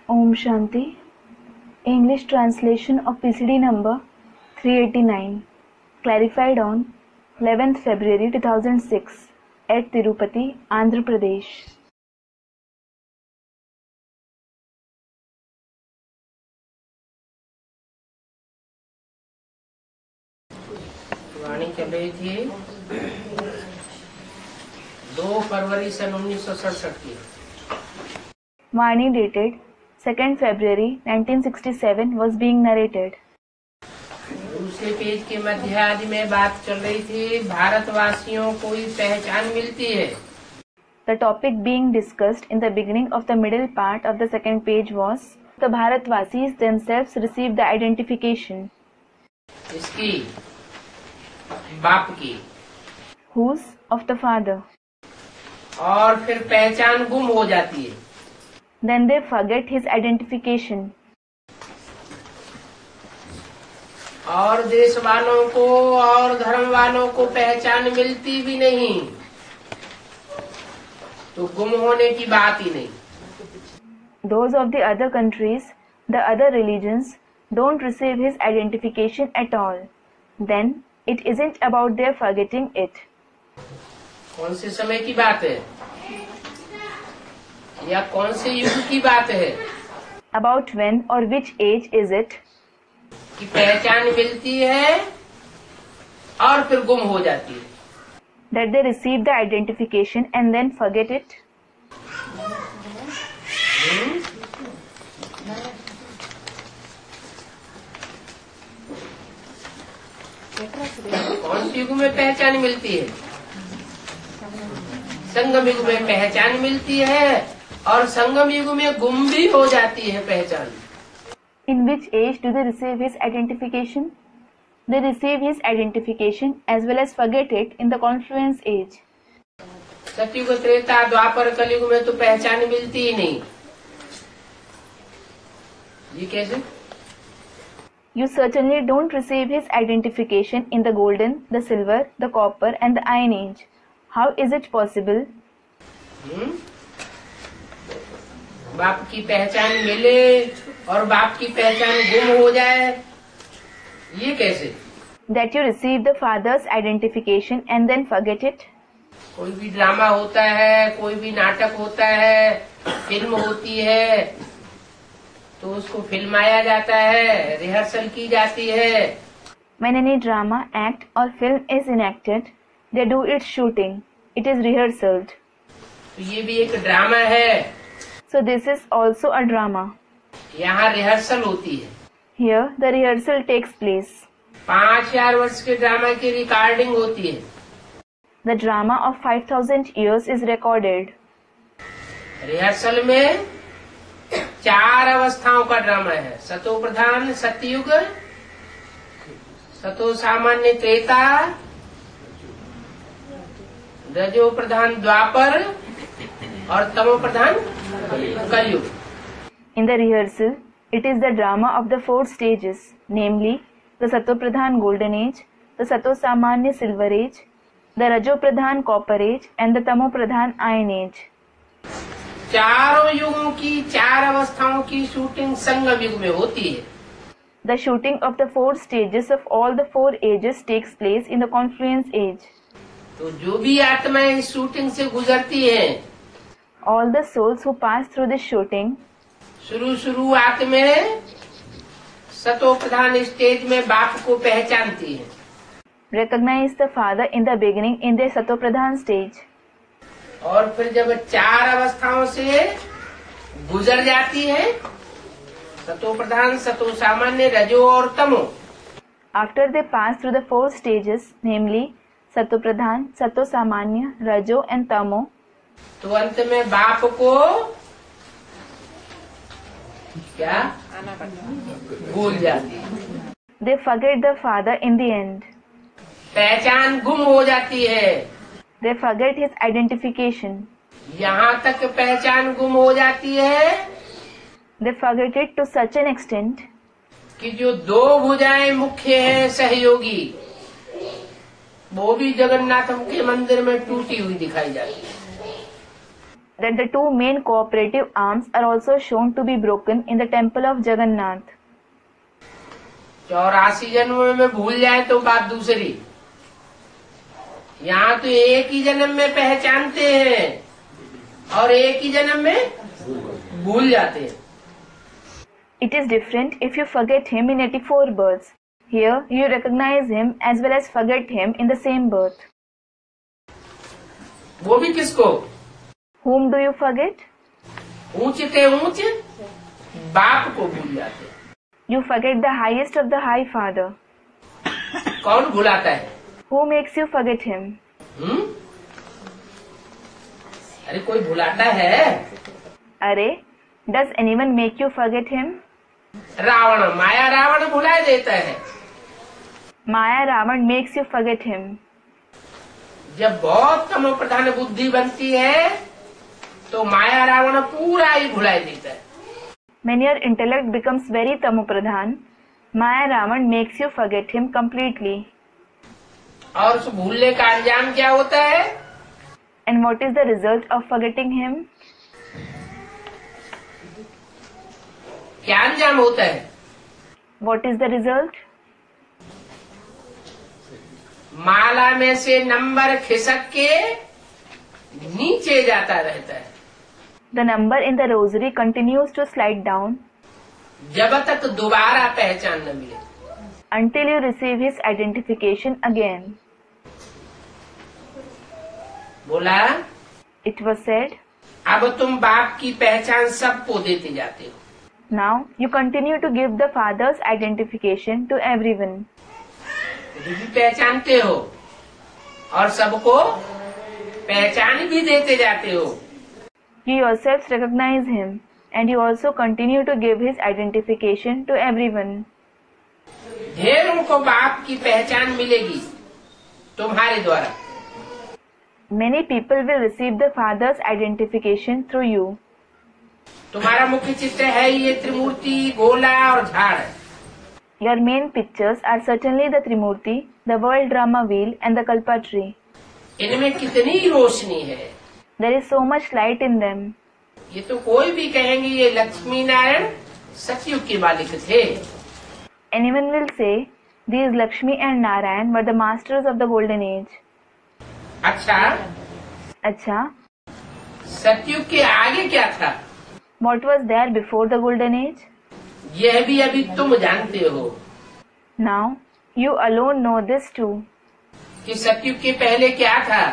Om Shanti. English translation of PCD number 389, clarified on 11th February 2006 at Tirupati, Andhra Pradesh. वाणी चल रही थी 2 फरवरी सन 1967 की। Vani dated 2nd February 1967 was being narrated. दूसरे page के मध्य आदि में बात चल रही थी भारतवासियों को ही पहचान मिलती है। The topic being discussed in the beginning of the middle part of the second page was the Bharatvasis themselves received the identification. इसकी बाप की Whose? Of the father. और फिर पहचान गुम हो जाती है। Then they forget his identification. और देश वालों को और धर्म वालों को पहचान मिलती भी नहीं, तो गुम होने की बात ही नहीं। Those of the other countries, the other religions, don't receive his identification at all. Then it isn't about their forgetting it. कौन से समय की बात है या कौन से युग की बात है? About when or which age is it कि पहचान मिलती है और फिर गुम हो जाती है। that they receive the identification and then forget it? कौन सी युग में पहचान मिलती है? संगम युग में पहचान मिलती है और संगम युग में गुम भी हो जाती है पहचान। In which age do they receive his identification? They receive his identification as well as forget it in the confluence age. सतयुग, त्रेता, द्वापर, कलयुग में तो पहचान मिलती ही नहीं। ये कैसे? You certainly don't receive his identification in the golden, the silver, the copper and the iron age. How is it possible? बाप की पहचान मिले और बाप की पहचान गुम हो जाए, ये कैसे? That you receive the father's identification and then forget it? कोई भी ड्रामा होता है, कोई भी नाटक होता है, फिल्म होती है, तो उसको फिल्माया जाता है, रिहर्सल की जाती है। When any drama, act or film is enacted, they do its shooting. It is rehearsed. तो ये भी एक ड्रामा है। So this is also a drama. यहाँ रिहर्सल होती है। Here the rehearsal takes place. 5000 वर्ष के ड्रामा की रिकॉर्डिंग होती है। The drama of 5000 years is recorded. Rehearsal में 4 अवस्थाओं का ड्रामा है। सतो प्रधान सतयुग, सतो सामान्य त्रेता, रजो प्रधान द्वापर और तमो प्रधान कलयुग। In the rehearsal, it is the drama of the 4 stages, namely the Sato Pradhan Golden Age, the Sato Samanya Silver Age, the Rajo Pradhan Copper Age and the Tamo Pradhan Iron Age. चारों युगों की 4 अवस्थाओं की shooting संगम युग में होती है। The shooting of the 4 stages of all the 4 ages takes place in the confluence age. तो जो भी आत्माएं इस शूटिंग से गुजरती हैं, All the souls who pass through this shooting, शुरुआत में सतो प्रधान स्टेज में बाप को पहचानती है। recognize the father in the beginning in their Sato Pradhan stage. और फिर जब 4 अवस्थाओं से गुजर जाती है, सतो प्रधान, सतो सामान्य, रजो और तमो, After they pass through the 4 stages, namely Sato Pradhan, Sato Samanya, Rajo and Tamo, तो अंत में बाप को क्या भूल जाती है। they forget the father in the end. पहचान गुम हो जाती है। They forget his identification. यहाँ तक पहचान गुम हो जाती है They forget it to such an extent कि जो 2 भुजाएं मुख्य है सहयोगी, वो भी जगन्नाथ के मंदिर में टूटी हुई दिखाई जाती है। that the two main cooperative arms are also shown to be broken in the temple of Jagannath. 84 जन्म में भूल जाए तो बात दूसरी, यहाँ तो एक ही जन्म में पहचानते हैं और एक ही जन्म में भूल जाते हैं. It is different if you forget him in 84 births. Here you recognize him as well as forget him in the same birth. वो भी किसको? Whom do you forget? ऊंच के ऊंच बाप को भूल जाते हैं. You forget the highest of the high father. कौन भुलाता है? Who makes you forget him? अरे कोई भुलाता है? अरे, does anyone make you forget him? Ravan, माया रावण भुला देता है. Maya Ravan makes you forget him. जब बहुत तमो प्रधान बुद्धि बनती है तो माया रावण पूरा ही भुला देता है. When your intellect becomes very tamopradhan, Maya Ravan makes you forget him completely. और उस भूलने का अंजाम क्या होता है? And what is the result of forgetting him? क्या अंजाम होता है? What is the result? माला में से नंबर खिसक के नीचे जाता रहता है. The number in the rosary continues to slide down जब तक दोबारा पहचान न मिले. until you receive his identification again. बोला, It was said, अब तुम बाप की पहचान सबको देते जाते हो. now you continue to give the father's identification to everyone. खुद भी पहचानते हो और सबको पहचान भी देते जाते हो. You yourselves recognize him and you also continue to give his identification to everyone. ढेरों को बाप की पहचान मिलेगी तुम्हारे द्वारा. Many people will receive the father's identification through you. तुम्हारा मुख्य चित्र है ये त्रिमूर्ति, गोला और झाड़. Your main pictures are certainly the Trimurti, the world drama wheel and the Kalpa tree. इनमें कितनी रोशनी है. There is so much light in them. ये तो कोई भी कहेंगे ये लक्ष्मी नारायण सतयुग के मालिक थे. Anyone will say, these Lakshmi and Narayan were the masters of the golden age. अच्छा, अच्छा, सतयुग के आगे क्या था? what was there before the golden age? यह भी अभी तुम जानते हो Now, you alone know this too. कि सतयुग के पहले क्या था.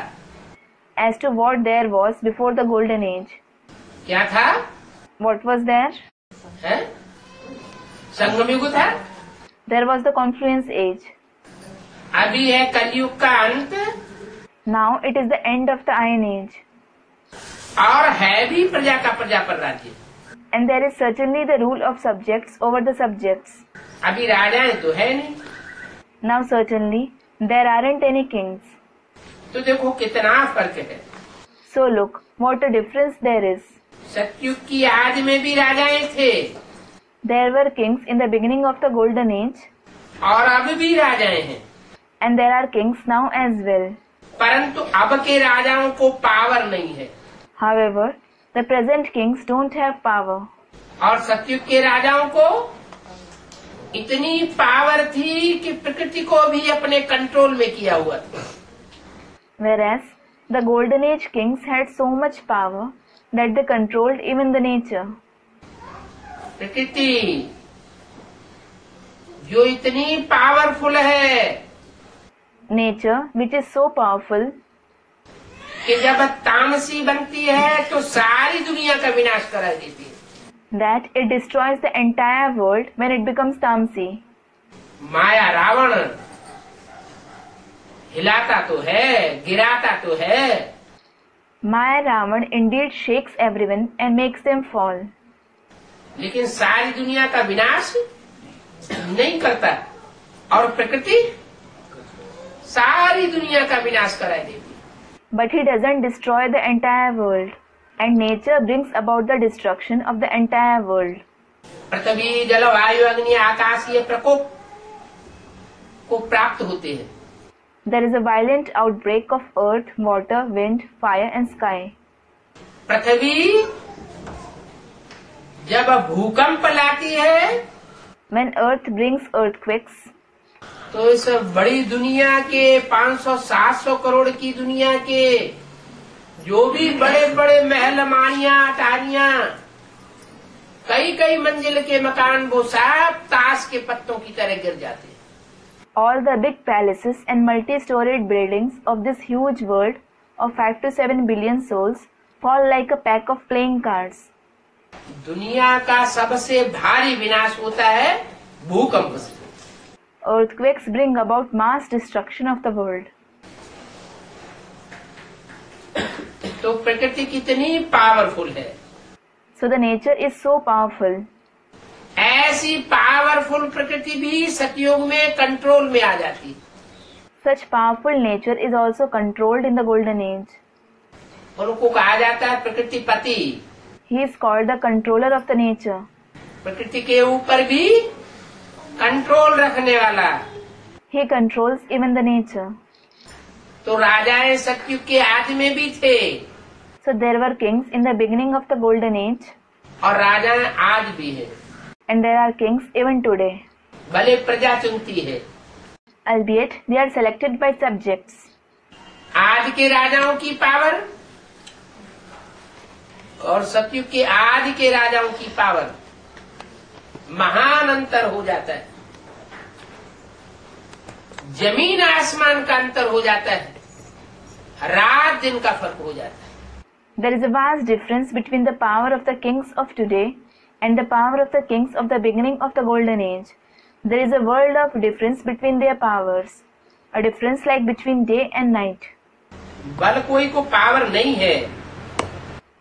As to what there was before the golden age. क्या था? What was there? है? संगम युग था. There was the confluence age. अभी है कलयुग का अंत. Now it is the end of the Iron Age. और है भी प्रजा का प्रजा पर राज्य. And there is certainly the rule of subjects over the subjects. अभी राजाएं तो है नहीं. Now certainly there aren't any kings. तो देखो कितना फर्क है. So look, what a difference there is. सतयुग की आज में भी राजाएं थे There were kings in the beginning of the golden age. और अब भी राजाएं हैं. And there are kings now as well. परंतु अब के राजाओं को पावर नहीं है. However, the present kings don't have power. और सतयुग के राजाओं को इतनी पावर थी कि प्रकृति को भी अपने कंट्रोल में किया हुआ था. Whereas, the golden age kings had so much power that they controlled even the nature. प्रकृति जो इतनी पावरफुल है, Nature, which is so powerful, कि जब तामसी बनती है तो सारी दुनिया का विनाश करा देती है. that it destroys the entire world when it becomes Tamsi. माया रावण हिलाता तो है, गिराता तो है. Maya Ravan indeed shakes everyone and makes them fall. लेकिन सारी दुनिया का विनाश नहीं करता. और प्रकृति सारी दुनिया का विनाश करा देती. But he doesn't destroy the entire world. And nature brings about the destruction of the entire world. पृथ्वी, जल, वायु, अग्नि, आकाश ये प्रकोप को प्राप्त होते हैं. There is a violent outbreak of earth, water, wind, fire and sky. पृथ्वी जब भूकंप लाती है, when earth brings earthquakes, तो इस बड़ी दुनिया के 500-700 करोड़ की दुनिया के जो भी बड़े बड़े महल, माड़ियां, अटारियां, कई कई मंजिल के मकान, वो सब ताश के पत्तों की तरह गिर जाते हैं। all the big palaces and multi-storied buildings of this huge world of 5 to 7 billion souls fall like a pack of playing cards. दुनिया का सबसे भारी विनाश होता है भूकंप से। Earthquakes bring about mass destruction of the world. तो प्रकृति कितनी पावरफुल है। So the nature is so powerful. ऐसी पावरफुल प्रकृति भी सतयुग में कंट्रोल में आ जाती। Such powerful nature is also controlled in the golden age. और उनको कहा जाता है प्रकृति पति। He is called the controller of the nature. प्रकृति के ऊपर भी कंट्रोल रखने वाला। He controls even the nature. तो राजाएं सतयुग के आदि में भी थे So there were kings in the beginning of the golden age, और राजाएं आज भी है, and there are kings even today, भले प्रजा चुनती है। albeit they are selected by subjects. आज के राजाओं की पावर और सतयुग के आदि के राजाओं की पावर महान अंतर हो जाता है। जमीन आसमान का अंतर हो जाता है, रात दिन का फर्क हो जाता है। There is a vast difference between the power of the kings of today and the power of the kings of the beginning of the golden age. There is a world of difference between their powers, a difference like between day and night. बल कोई को power नहीं है,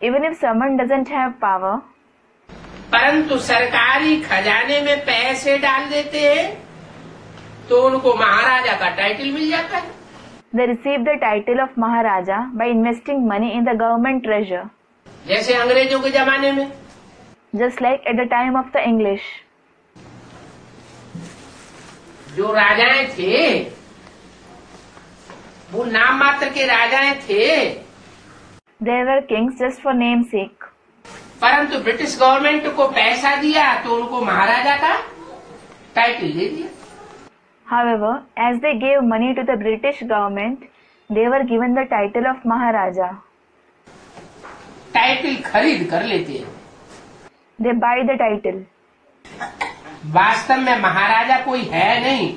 Even if someone doesn't have power, परंतु सरकारी खजाने में पैसे डाल देते हैं तो उनको महाराजा का टाइटल मिल जाता है। they receive the title of Maharaja by investing money in the government treasure, जैसे अंग्रेजों के जमाने में just like at the time of the English. जो राजाएं थे वो नाम मात्र के राजाएं थे, There were kings just for namesake. परंतु ब्रिटिश गवर्नमेंट को पैसा दिया तो उनको महाराजा का टाइटल दे दिया। However, as they gave money to the British government, they were given the title of Maharaja. Title खरीद कर लेते हैं। They buy the title. वास्तव में महाराजा कोई है नहीं।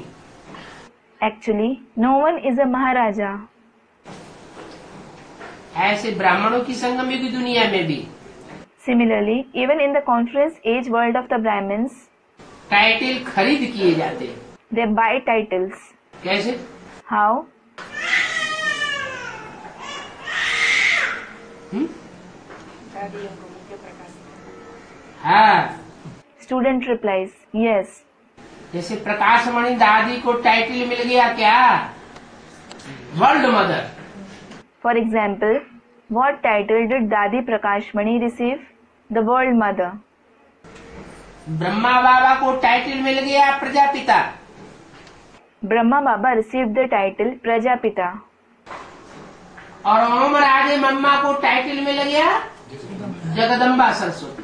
Actually, no one is a Maharaja. ऐसे ब्राह्मणों की संगम युग दुनिया में भी Similarly, even in the conference age world of the Brahmins, title खरीद किए जाते हैं। they buy titles. कैसे? How? हाँ, Student replies, yes. जैसे प्रकाशमणि दादी को टाइटल मिल गया क्या? World mother. For example, what title did Dadi Prakashmani receive? The World Mother. Brahma Baba को टाइटल मिल गया Prajapita. Brahma Baba received the title Prajapita. और ओम राधे मम्मा को टाइटल मिल गया Jagdamba Saraswati.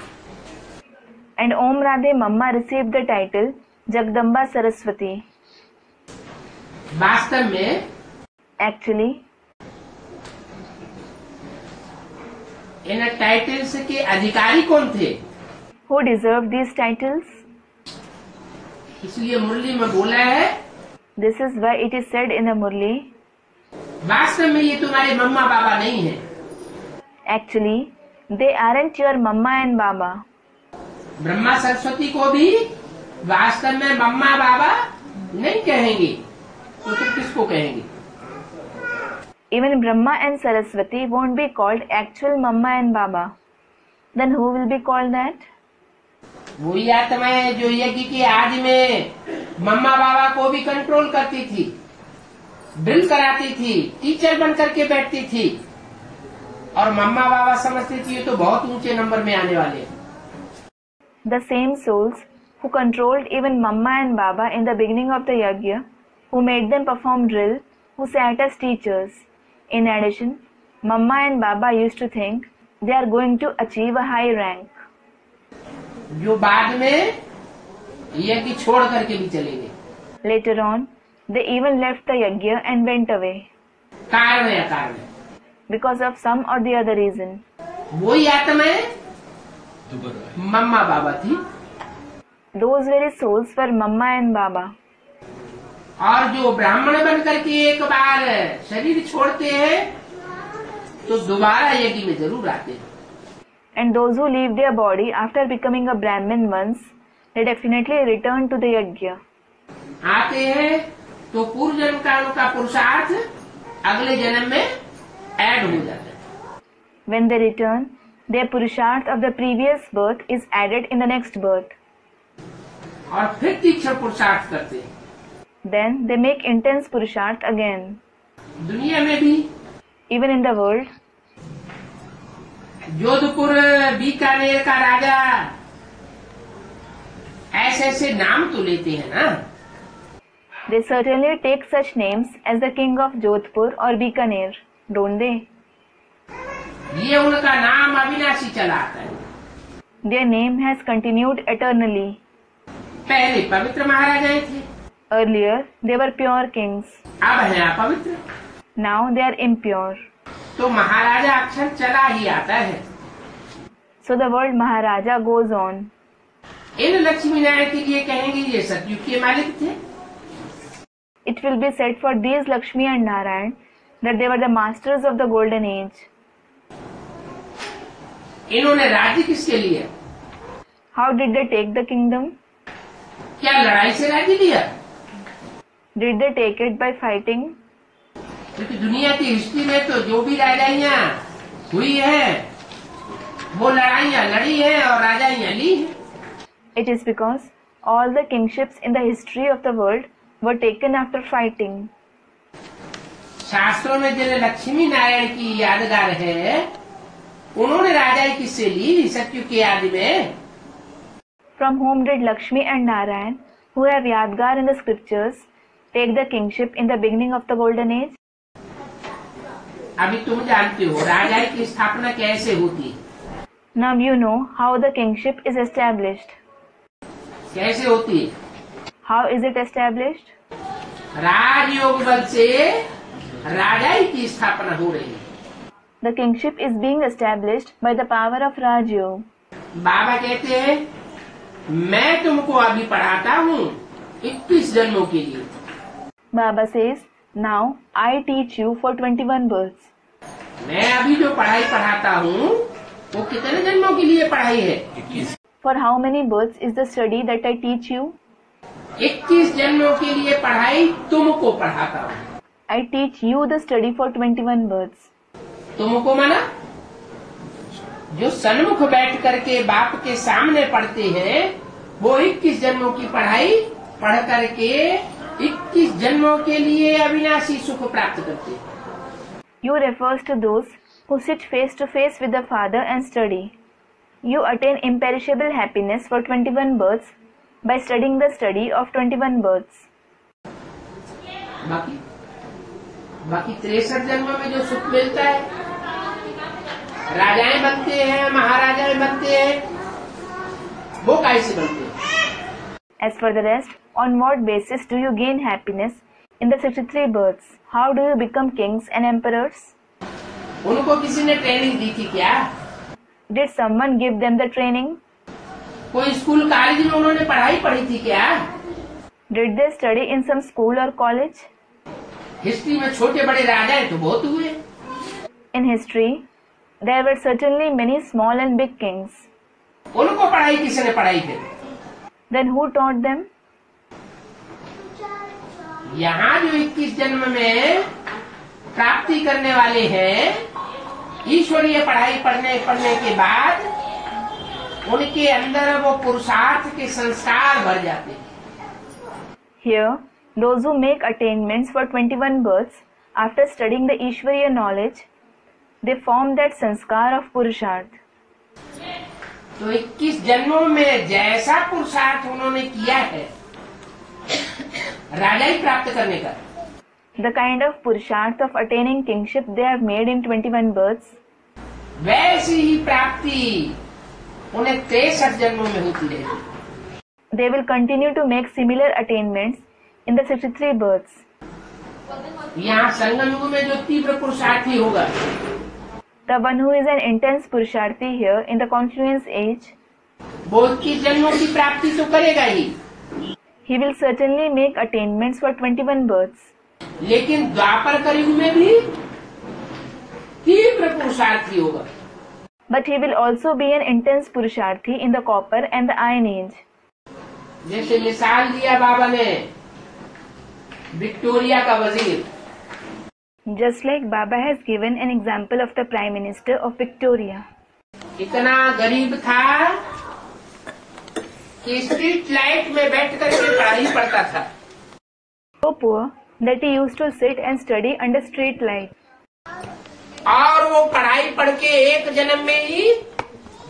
And Om Radhe Mamma received the title Jagdamba Saraswati. वास्तव में Actually, इन titles के अधिकारी कौन थे? who deserved these titles? इसलिए मुरली में बोला है, This is why it is said in the Murli, वास्तव में ये तुम्हारे मम्मा बाबा नहीं है। actually, they aren't your Mamma and Baba. Brahma Saraswati को भी वास्तव में मम्मा बाबा नहीं कहेंगे, तो फिर किसको कहेंगे? Even Brahma and Saraswati won't be called actual Mamma and Baba. Then who will be called that? वही आत्मा है जो यज्ञ के आदि में मम्मा बाबा को भी कंट्रोल करती थी, ड्रिल कराती थी, टीचर बन करके बैठती थी, और मम्मा बाबा समझती थी ये तो बहुत ऊंचे नंबर में आने वाले हैं। The same souls who controlled even Mamma and Baba in the beginning of the Yajna, who made them perform drill, who sat as teachers. In addition, Mamma and Baba used to think they are going to achieve a high rank. जो बाद में यज्ञ छोड़ करके भी चले गए। Later on, they even left the yajna and went away कारण या कारण because of some or the other reason. वही आत्माएं मम्मा बाबा थी, Those very souls were Mamma and Baba. और जो ब्राह्मण बन करके एक बार शरीर छोड़ते हैं तो दोबारा यज्ञ में जरूर आते हैं। And those who leave their body after becoming a Brahmin once, they definitely return to the yajna. आते हैं तो पूर्व जन्म का उनका पुरुषार्थ अगले जन्म में ऐड हो जाता है। When they return, their purusharth of the previous birth is added in the next birth. और फिर तीक्ष्ण पुरुषार्थ करते हैं। Then they make intense purusharth again. दुनिया में भी Even in the world, Jodhpur Bikaner का राजा ऐसे ऐसे नाम तो लेते हैं ना, they certainly take such names as the king of Jodhpur or Bikaner, don't they? ये उनका नाम अविनाशी चला आता है। Their name has continued eternally. पहले पवित्र महाराजाएं थे, Earlier, they were pure kings. अब है अपवित्र, Now they are impure. तो महाराजा अक्षर चला ही आता है। So the word Maharaja goes on. इन लक्ष्मी नारायण के लिए कहेंगे ये सतयुग के मालिक थे। It will be said for these Lakshmi and Narayan that they were the masters of the golden age. इन्होंने राज्य किसके लिए? How did they take the kingdom? क्या लड़ाई से राज्य लिया? Did they take it by fighting? क्योंकि दुनिया की हिस्ट्री में तो जो भी राजाइयाँ हुई है वो लड़ाइयाँ लड़ी है और राजाइयाँ ली है। It is because all the kingships in the history of the world were taken after fighting. शास्त्रों में जिन लक्ष्मी नारायण की यादगार है उन्होंने राजाई किससे ली सतयुग के आदि में? From whom did Lakshmi and Narayan, who have Yadgar in the scriptures, take the kingship in the beginning of the golden age? अभी तुम जानते हो राजाई की स्थापना कैसे होती है। Now you know how the kingship is established. कैसे होती है? How is it established? राजयोग बल से राजाई की स्थापना हो रही है। The kingship is being established by the power of Raj Yoga. बाबा कहते हैं मैं तुमको अभी पढ़ाता हूँ 21 जन्मों के लिए। Baba says, now I teach you for 21 births. मैं अभी जो पढ़ाई पढ़ाता हूँ वो कितने जन्मों के लिए पढ़ाई है? For how many births is the study that I teach you? 21 जन्मों के लिए पढ़ाई तुमको पढ़ाता हूँ। I teach you the study for 21 births. तुमको माना जो सन्मुख बैठ करके बाप के सामने पढ़ते हैं वो 21 जन्मों की पढ़ाई पढ़ करके 21 जन्मों के लिए अविनाशी सुख प्राप्त करते हैं। You refers to those who sit face to face with the Father and study. You attain imperishable happiness for 21 births by studying the study of 21 births. बाकी 63 जन्मों में जो सुख मिलता है राजाएं बनते हैं महाराजाएं बनते हैं वो कैसे बनते हैं? As for the rest, on what basis do you gain happiness in the 63 births? How do you become kings and emperors? उनको किसी ने ट्रेनिंग दी थी क्या? Did someone give them the training? कोई स्कूल कॉलेज में उन्होंने पढ़ाई पढ़ी थी क्या? Did they study in some school or college? History में छोटे बड़े राजाएं तो बहुत हुए। In history, there were certainly many small and big kings. उनको पढ़ाई किसने पढ़ाई थी? Then who taught them? यहाँ जो 21 जन्म में प्राप्ति करने वाले हैं ईश्वरीय पढ़ाई पढ़ने के बाद उनके अंदर वो पुरुषार्थ के संस्कार भर जाते हैं। Here, those who make attainments for 21 births after studying the Ishvariya knowledge, they form that sanskar of Purusharth. तो 21 जन्मों में जैसा पुरुषार्थ उन्होंने किया है राजाई प्राप्त करने का, The kind of Purusharth of attaining kingship they have made in 21 births, वैसी ही प्राप्ति उन्हें 63 जन्मों में होती रहेगी। They will continue to make similar attainments in the 63 births. यहाँ संगम युग में जो तीव्र पुरुषार्थी होगा, The one who is an intense Purusharthi here in the confluence age, वो 21 जन्मों की प्राप्ति तो करेगा ही, he will certainly make attainments for 21 births. लेकिन द्वापर कलयुग में भी तीव्र पुरुषार्थी होगा। But he will also be an intense Purusharthi in the copper and the iron age. जैसे मिसाल दिया बाबा ने विक्टोरिया का वजीर, Just like Baba has given an example of the Prime Minister of Victoria. इतना गरीब था कि स्ट्रीट लाइट में बैठ करके पढ़ाई पढ़ता था। So poor that he used to sit and study under street light. और वो पढ़ाई पढ़ के एक जन्म में ही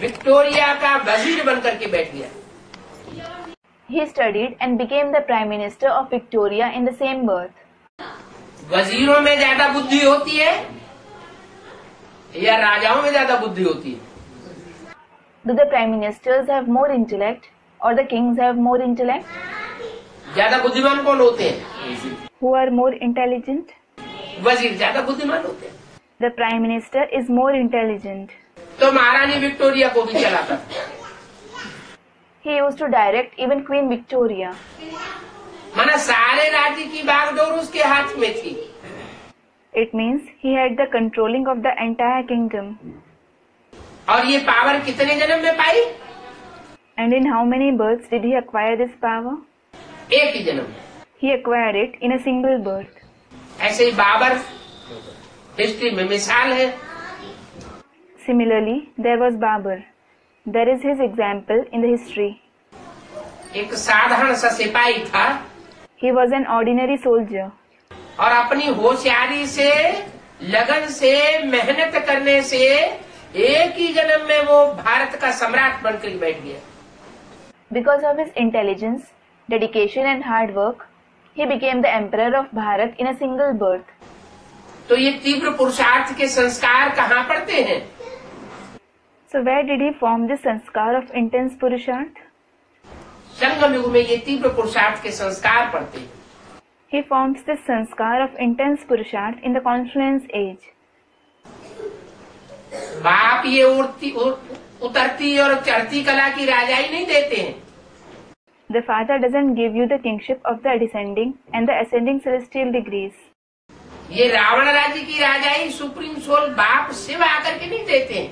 विक्टोरिया का वजीर बन करके बैठ गया। He studied and became the Prime Minister of Victoria in the same birth. वजीरों में ज्यादा बुद्धि होती है या राजाओं में ज्यादा बुद्धि होती है? Do the Prime Ministers have more intellect or the kings have more intellect? ज्यादा बुद्धिमान कौन होते हैं? Who are more intelligent? वजीर ज्यादा बुद्धिमान होते हैं। The Prime Minister is more intelligent. तो महारानी विक्टोरिया को भी चलाता था। He used to direct even Queen Victoria. माना सारे राज्य की बागडोर उसके हाथ में थी। It means he had the controlling of the entire kingdom. और ये पावर कितने जन्म में पाई? And in how many births did he acquire this power? एक ही जन्म में। He acquired it in a single birth. ऐसे ही बाबर हिस्ट्री में मिसाल है। Similarly, there was Babur. There is his example in the history. एक साधारण सा सिपाही था He was an ordinary soldier. और अपनी होशियारी से, लगन से, मेहनत करने से एक ही जन्म में वो भारत का सम्राट बनकर बैठ गया। Because of his intelligence, dedication and hard work, he became the emperor of Bharat in a single birth. तो ये तीव्र पुरुषार्थ के संस्कार कहाँ पड़ते हैं? So where did he form this sanskar of intense Purusharth? संगम युग में ये तीव्र पुरुषार्थ के संस्कार पड़ते हैं। He forms this sanskar of intense Purusharth in the confluence age. बाप ये उतरती और चढ़ती कला की राजाई नहीं देते हैं। The father doesn't give you the kingship of the descending and the ascending celestial degrees. ये रावण राज्य की राजाई सुप्रीम सोल बाप शिव आकर के नहीं देते हैं।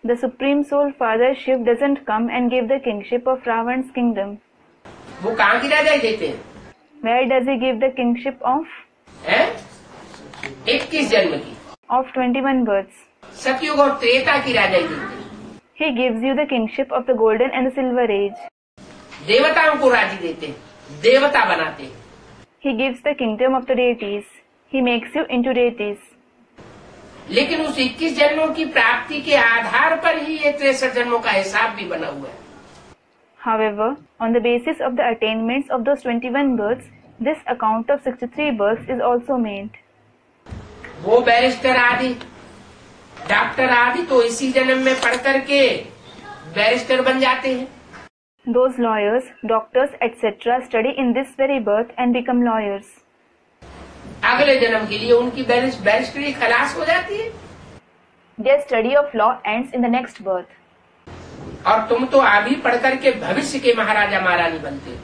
The Supreme Soul Father Shiv doesn't come and give the kingship of Ravan's kingdom. वो कहाँ की राजाई देते हैं? Where does he give the kingship of? 21 जन्म की। Of 21 births. सतयुग और त्रेता की राजाई देते हैं। He gives you the kingship of the golden and the silver age. देवताओं को राज्य देते हैं, देवता बनाते हैं। He gives the kingdom of the deities. He makes you into deities. लेकिन उस 21 जन्मों की प्राप्ति के आधार पर ही ये 63 जन्मों का हिसाब भी बना हुआ है। However, on the basis of the attainments of those 21 births, this account of 63 births is also made. वो बैरिस्टर आदि, डॉक्टर आदि तो इसी जन्म में पढ़ करके बैरिस्टर बन जाते हैं। Those lawyers, doctors, etc. study in this very birth and become lawyers. अगले जन्म के लिए उनकी बैरिस्टरी खलास हो जाती है। Their study of law ends in the next birth. और तुम तो अभी पढ़ करके भविष्य के महाराजा महारानी बनते हो।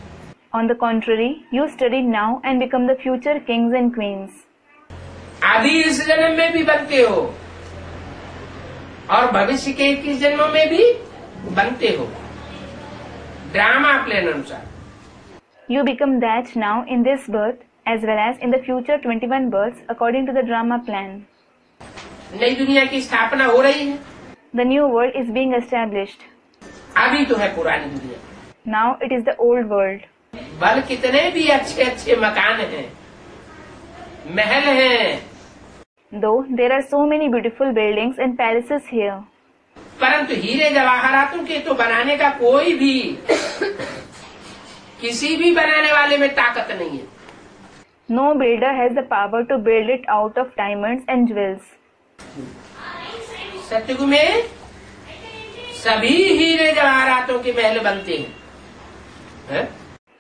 On the contrary, you study now and become the future kings and queens. अभी इस जन्म में भी बनते हो और भविष्य के 21 जन्मों में भी बनते हो, ड्रामा प्लान अनुसार। You become that now in this birth as well as in the future 21 births according to the drama plan. नई दुनिया की स्थापना हो रही है। The new world is being established. अभी तो है पुरानी दुनिया। Now it is the old world. भले कितने भी अच्छे अच्छे मकान हैं, महल हैं, Though there are so many beautiful buildings and palaces here, परंतु हीरे जवाहरातों के तो बनाने का कोई भी किसी भी बनाने वाले में ताकत नहीं है। no builder has the power to build it out of diamonds and jewels. सतयुग में सभी हीरे जवाहरातों के महल बनते हैं।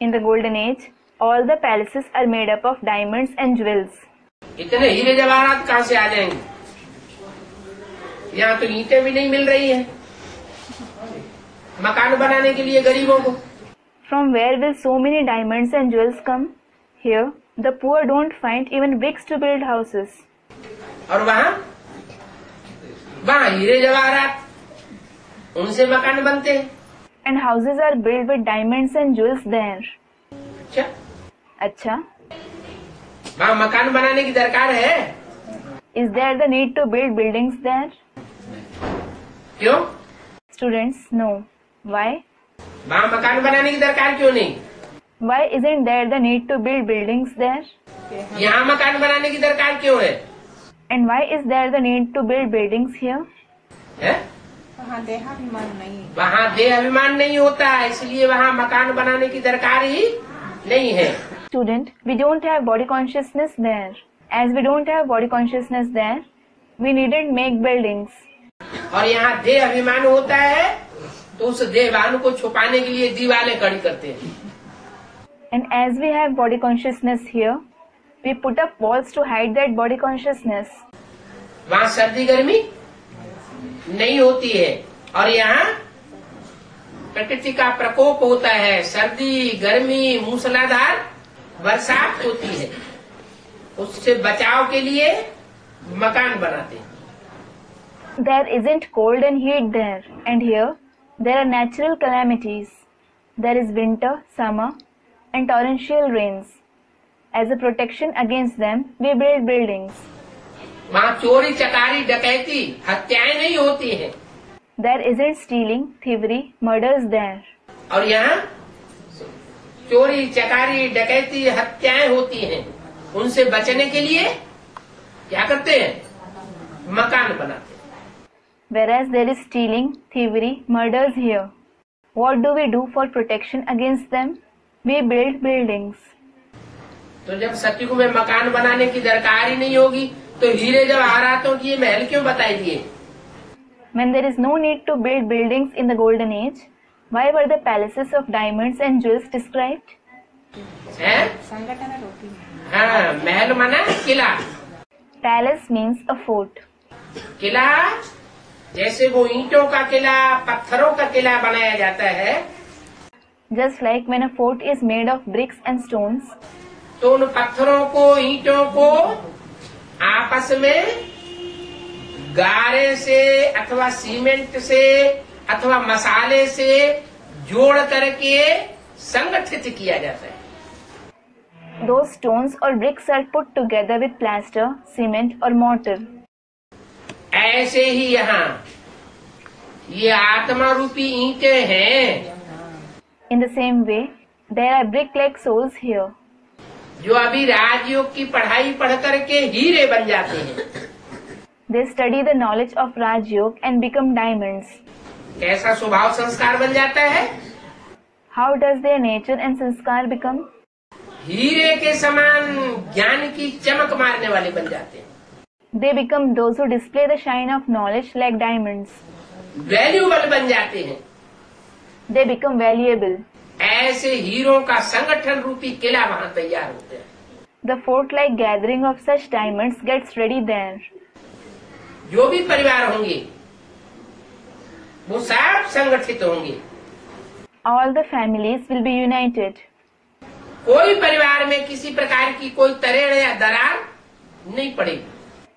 In the golden age, all the palaces are made up of diamonds and jewels. इतने हीरे जवाहरात कहाँ से आ जाएंगे? यहाँ तो ईंटें भी नहीं मिल रही हैं मकान बनाने के लिए गरीबों को। From where will so many diamonds and jewels come? Here, the poor don't find even bricks to build houses. और वहाँ हीरे जवाहरात उनसे मकान बनते हैं। And houses are built with diamonds and jewels there. अच्छा वहाँ मकान बनाने की दरकार है? Is there the need to build buildings there? क्यों? Students, no. Why? वहाँ मकान बनाने की दरकार क्यों नहीं? Why isn't there the need to build buildings there? यहाँ मकान बनाने की दरकार क्यों है? And why is there the need to build buildings here? है? वहाँ देह अभिमान नहीं होता, इसलिए वहाँ मकान बनाने की दरकार ही नहीं है। Student, we don't have body consciousness there. As we don't have body consciousness there, we needn't make buildings. और यहाँ देह अभिमान होता है तो उस देहभान को छुपाने के लिए दीवारें खड़ी करते हैं। And as we have body consciousness here, we put up walls to hide that body consciousness. वहाँ सर्दी गर्मी नहीं होती है और यहाँ प्रकृति का प्रकोप होता है, सर्दी गर्मी मूसलाधार बरसात होती है, उससे बचाव के लिए मकान बनाते हैं। There isn't cold and heat there, and here there are natural calamities. There is winter, summer, and torrential rains. As a protection against them, we build buildings. वहाँ चोरी चकारी डकैती हत्याएं नहीं होती हैं। There isn't stealing, thievery, murders there. और यहाँ चोरी चकारी डकैती हत्याएं होती हैं, उनसे बचने के लिए क्या करते हैं? मकान बनाते हैं। Whereas there is stealing, thievery, murders here. What do we do for protection against them? We build buildings. तो जब सतयुग में मकान बनाने की दरकार ही नहीं होगी तो हीरे जवाहरातों की ये महल क्यों बताई दिए? When there is no need to build buildings in the golden age, why were the palaces of diamonds and jewels described? हाँ, महल माना किला। Palace means a fort. किला जैसे वो ईंटों का किला पत्थरों का किला बनाया जाता है, Just like when a fort is made of bricks and stones, तो उन पत्थरों को ईंटों को आपस में गारे से अथवा सीमेंट से अथवा मसाले से जोड़ करके संगठित किया जाता है। those stones or bricks are put together with plaster, cement or mortar. ऐसे ही यहाँ ये आत्मा रूपी ईंटें हैं। In the same way, there are brick-like souls here. जो अभी राजयोग की पढ़ाई पढ़ करके हीरे बन जाते हैं। They study the knowledge of Raj Yoga and become diamonds. कैसा स्वभाव संस्कार बन जाता है? How does their nature and sanskar become? हीरे के समान ज्ञान की चमक मारने वाले बन जाते हैं। They become those who display the shine of knowledge like diamonds. Valuable बन जाते हैं। They become valuable. ऐसे हीरों का संगठन रूपी किला वहाँ तैयार होते हैं। The fort-like gathering of such diamonds gets ready there. जो भी परिवार होंगे वो सब संगठित होंगे। All the families will be united. कोई परिवार में किसी प्रकार की कोई तरेड़ या दरार नहीं पड़ेगी।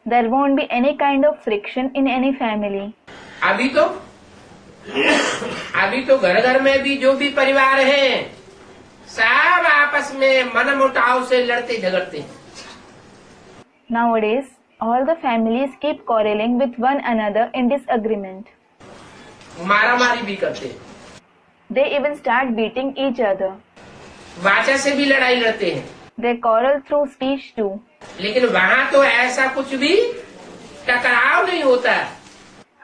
There won't be any kind of friction in any family. अभी तो घर घर में भी जो भी परिवार हैं सब आपस में मनमुटाव से लड़ते झगड़ते हैं। Nowadays, all the families keep quarreling with one another in disagreement. मारामारी भी करते हैं। They even start beating each other. वाचा से भी लड़ाई लड़ते हैं। They quarrel through speech too. लेकिन वहाँ तो ऐसा कुछ भी टकराव नहीं होता।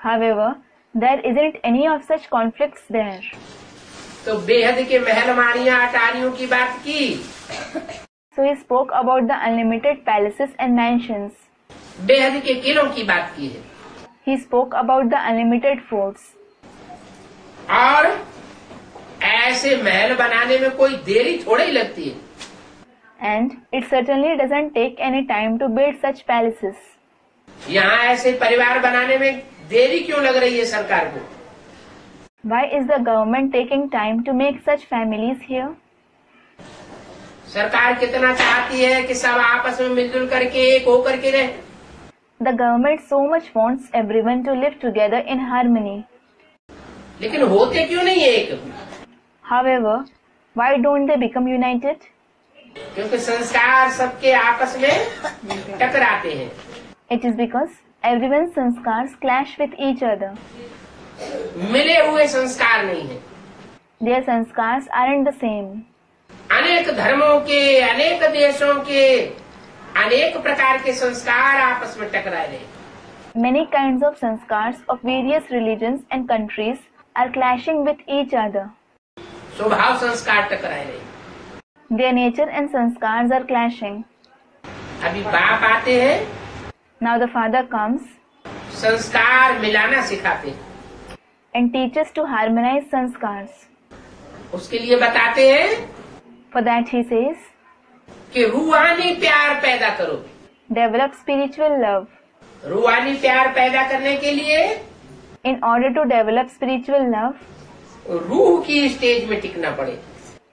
However, there isn't any of such conflicts there. तो बेहद के महल मारियां अटारियों की बात की। So he spoke about the unlimited palaces and mansions. बेहद के किलों की बात की है। He spoke about the unlimited force. और ऐसे महल बनाने में कोई देरी थोड़ी ही लगती है। And it certainly doesn't take any time to build such palaces. यहाँ ऐसे परिवार बनाने में देरी क्यों लग रही है सरकार को? Why is the government taking time to make such families here? सरकार कितना चाहती है कि सब आपस में मिलजुल करके एक होकर के रहे। The government so much wants everyone to live together in harmony. लेकिन होते क्यों नहीं एक? However, why don't they become united? क्योंकि संस्कार सबके आपस में टकराते हैं। It is because everyone's sanskars clash with each other. मिले हुए संस्कार नहीं है। Their sanskars aren't the same. अनेक धर्मों के, अनेक देशों के, अनेक प्रकार के संस्कार आपस में टकरा रहे। Many kinds of sanskars of various religions and countries are clashing with each other. स्वभाव संस्कार टकरा रहे। Their nature and sanskars are clashing. अभी बाप आते हैं, Now the father comes संस्कार मिलाना सिखाते हैं। and teaches to harmonize sanskars. उसके लिए बताते हैं For that he says, कि रूहानी प्यार पैदा करो। develop spiritual love. रूहानी प्यार पैदा करने के लिए In order to develop spiritual love, रूह की स्टेज में टिकना पड़े।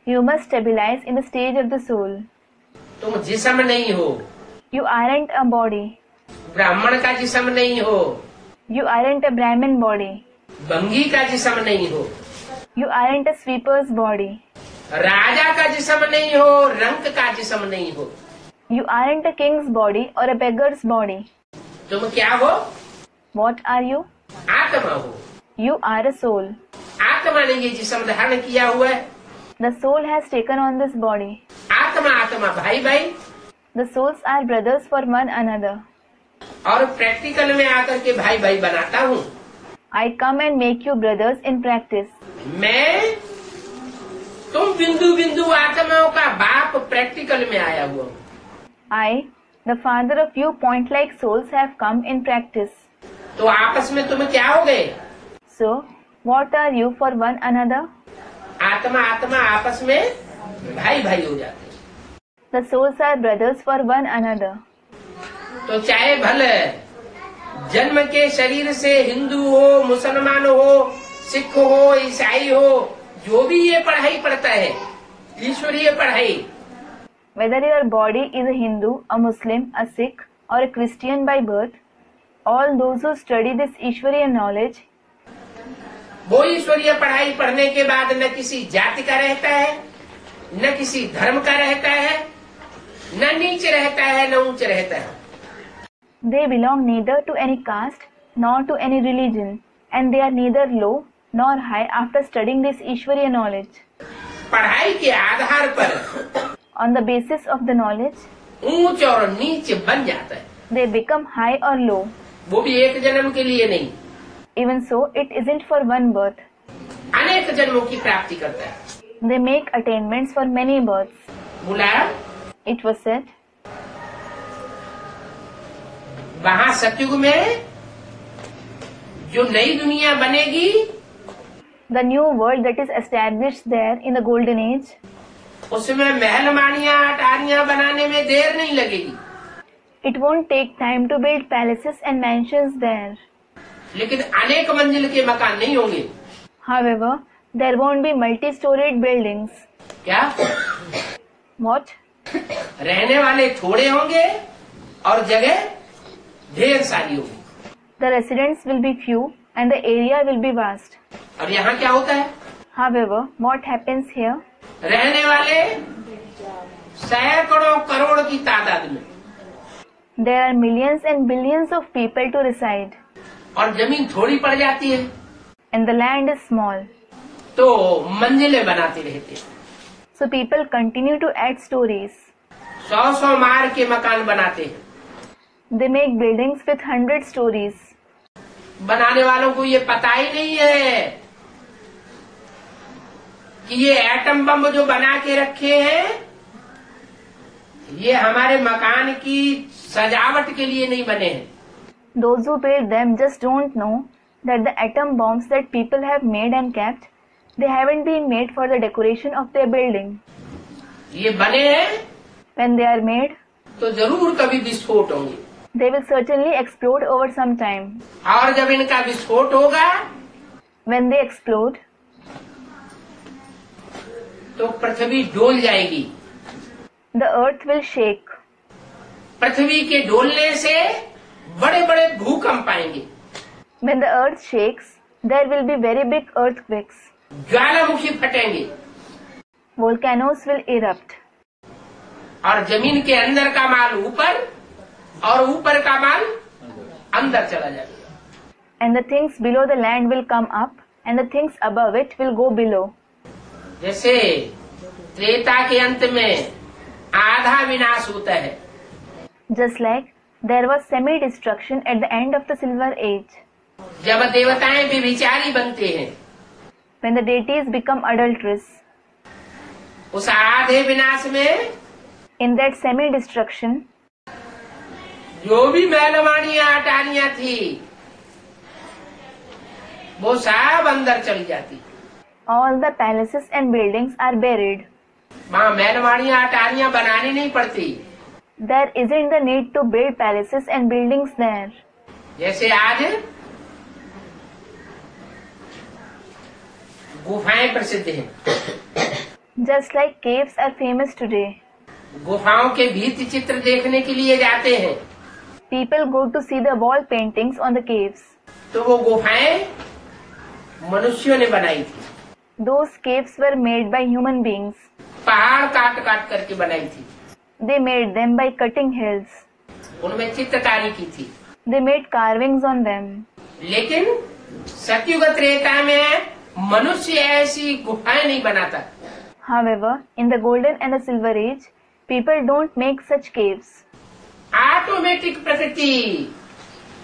you must stabilize in the stage of the soul. तुम जिस्म नहीं हो, You aren't a body. ब्राह्मण का जिस्म नहीं हो, You aren't a Brahmin body. बंगी का जिस्म नहीं हो, You aren't a sweeper's body. राजा का जिस्म नहीं हो, रंक का जिस्म नहीं हो। You aren't a king's body or a beggar's body. तुम क्या हो? What are you? आत्मा हो। You are a soul. आत्मा ने ये जिस्म धारण किया हुआ है। The soul has taken on this body. आत्मा आत्मा भाई भाई, The souls are brothers for one another. और प्रैक्टिकल में आकर के भाई भाई बनाता हूँ। I come and make you brothers in practice. मैं तुम बिंदु बिंदु आत्माओं का बाप प्रैक्टिकल में आया हुआ हूँ। I, the father of you point-like souls, have come in practice. तो आपस में तुम क्या हो गए? So, what are you for one another? आत्मा आत्मा आपस में भाई भाई हो जाते। The souls are brothers for one another. तो चाहे भले जन्म के शरीर से हिंदू हो, मुसलमान हो, सिख हो, ईसाई हो, जो भी ये पढ़ाई पढ़ता है, ईश्वरीय पढ़ाई, Whether your body is a Hindu, a Muslim, a Sikh, or a Christian by birth, all those who study this Ishwariya knowledge, वो ईश्वरीय पढ़ाई पढ़ने के बाद न किसी जाति का रहता है, न किसी धर्म का रहता है, न नीच रहता है, न ऊंच रहता है। they belong neither to any caste nor to any religion, and they are neither low nor high after studying this Ishwariya knowledge. पढ़ाई के आधार पर On the basis of the knowledge, ऊंच और नीच बन जाता है। they become high or low. वो भी एक जन्म के लिए नहीं, Even so, it isn't for one birth. अनेक जन्मों की प्राप्ति करता है। They make attainments for many births. बोला It was said, वहाँ सतयुग में जो नई दुनिया बनेगी, the new world that is established there in the golden age, उसमें महल मानियां अटारियां बनाने में देर नहीं लगेगी। it won't take time to build palaces and mansions there. लेकिन अनेक मंजिल के मकान नहीं होंगे। However, there won't be multi-storied buildings. क्या? What? रहने वाले थोड़े होंगे और जगह ढेर सारी होगी। The residents will be few and the area will be vast. और यहाँ क्या होता है? However, what happens here? रहने वाले सैकड़ों करोड़ की तादाद में, There are millions and billions of people to reside, और जमीन थोड़ी पड़ जाती है, and the land is small. तो मंजिलें बनाते रहते हैं। So people continue to add stories. 100 मार के मकान बनाते हैं। They make buildings with 100 stories. बनाने वालों को ये पता ही नहीं है कि ये एटम बम जो बना के रखे हैं, ये हमारे मकान की सजावट के लिए नहीं बने हैं। Those who build them just don't know that the atom bombs that people have made and kept, they haven't been made for the decoration of their building. ये बने हैं When they are made, तो जरूर कभी विस्फोट होंगे, they will certainly explode over some time. और जब इनका विस्फोट होगा When they explode, तो पृथ्वी डोल जाएगी। the earth will shake. पृथ्वी के डोलने से बड़े बड़े भूकंप आएंगे, When the earth shakes, there will be very big earthquakes. Jwalamukhi फटेंगे, Volcanoes will erupt. और जमीन के अंदर का माल ऊपर और ऊपर का माल अंदर चला जाएगा। And the things below the land will come up, and the things above it will go below. जैसे त्रेता के अंत में आधा विनाश होता है, Just like there was semi-destruction at the end of the Silver Age, जब देवताएं व्यभिचारी बनते हैं, when the deities become adulterous. उस आधे विनाश में In that semi-destruction, जो भी महलवाड़ियां अटारियां थी वो सब अंदर चली जाती। all the palaces and buildings are buried. वहाँ महलवाड़ियां अटारियां बनानी नहीं पड़ती। There isn't the need to build palaces and buildings there. जैसे आज गुफाएं प्रसिद्ध हैं, Just like caves are famous today. गुफाओं के भित्ति चित्र देखने के लिए जाते हैं, People go to see the wall paintings on the caves. तो वो गुफाएं मनुष्यों ने बनाई थी, Those caves were made by human beings. पहाड़ काट काट करके बनाई थी, They made them by cutting hills. उनमें चित्रकारी की थी। They made carvings on them. लेकिन सतयुग त्रेता में मनुष्य ऐसी गुफाएं नहीं बनाता। However, in the Golden and the Silver Age, people don't make such caves. Automatic प्रकृति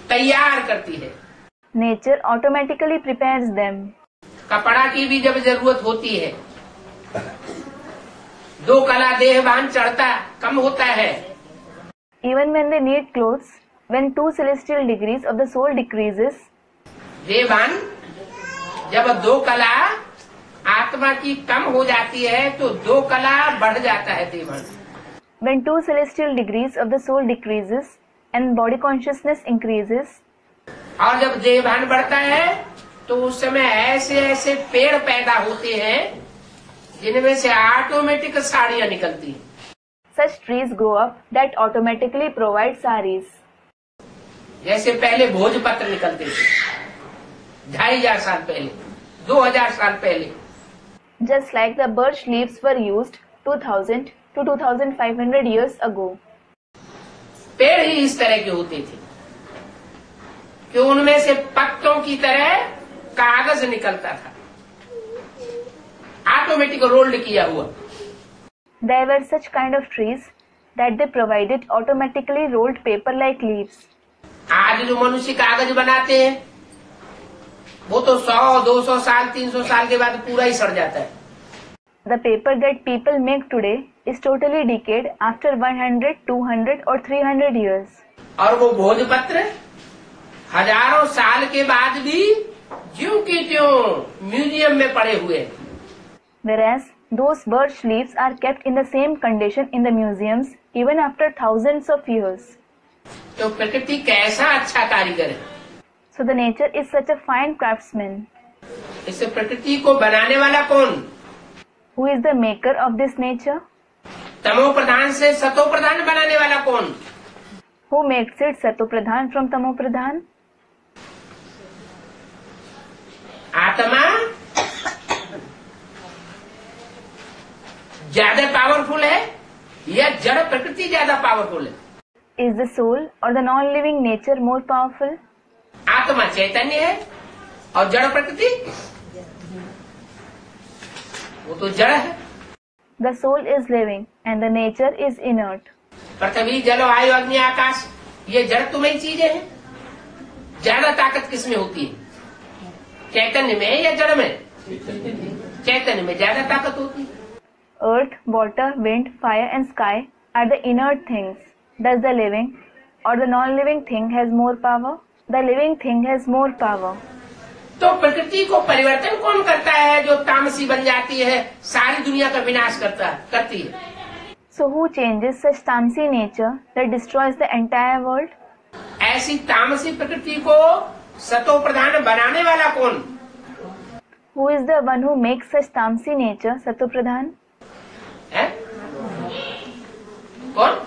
तैयार करती है। Nature automatically prepares them. कपड़ा की भी जब जरूरत होती है, दो कला देहवान चढ़ता कम होता है, Even when they need clothes, when 2 celestial degrees of the soul decreases, देहवान जब दो कला आत्मा की कम हो जाती है तो दो कला बढ़ जाता है देहवान। when 2 celestial degrees of the soul decreases and body consciousness increases, और जब देहभान बढ़ता है तो उस समय ऐसे ऐसे पेड़ पैदा होते हैं जिनमें से ऑटोमेटिक साड़ियां निकलती हैं। such trees grow up that automatically provide saris. जैसे पहले भोजपत्र निकलते थे 2500 साल पहले, 2000 साल पहले, Just like the birch leaves were used 2000 to 2500 years ago. पेड़ ही इस तरह के होते थे कि उनमें से पत्तों की तरह कागज निकलता था, ऑटोमेटिक रोल्ड किया हुआ। There were such kind of trees that they provided automatically rolled paper like leaves. आज जो मनुष्य कागज बनाते हैं वो तो 100, 200 साल, 300 साल के बाद पूरा ही सड़ जाता है। The paper that people make today is totally decayed after 100, 200 or 300 years. और वो भोजपत्र हजारों साल के बाद भी ज्यों की त्यों म्यूजियम में पड़े हुए हैं। Whereas those birch leaves are kept in the same condition in the museums even after thousands of years. तो प्रकृति कैसा अच्छा कारीगर है। So the nature is such a fine craftsman. इस प्रकृति को बनाने वाला कौन? Who is the maker of this nature? तमो प्रधान से सतो प्रधान बनाने वाला कौन? Who makes it Sato Pradhan from Tamo Pradhan? आत्मा ज्यादा पावरफुल है या जड़ प्रकृति ज्यादा पावरफुल है? Is the soul or the non-living nature more powerful? आत्मा चैतन्य है और जड़ प्रकृति वो तो जड़ है। The soul is living and the nature is inert. पृथ्वी जल वायु अग्नि आकाश ये जड़ तुम्हें चीजें हैं। ज्यादा ताकत किसमें होती है, चैतन्य में या जड़ में? चैतन्य में ज्यादा ताकत होती है। Earth, water, wind, fire and sky are the inert things. Does the living? or the non-living thing has more power? The living thing has more power. तो प्रकृति को परिवर्तन कौन करता है जो तामसी बन जाती है, सारी दुनिया का विनाश करती है? So who changes such tamasi nature that destroys the entire world? ऐसी तामसी प्रकृति को सतो प्रधान बनाने वाला कौन? Who is the one who makes such tamasi nature sato pradhan? है? कौन?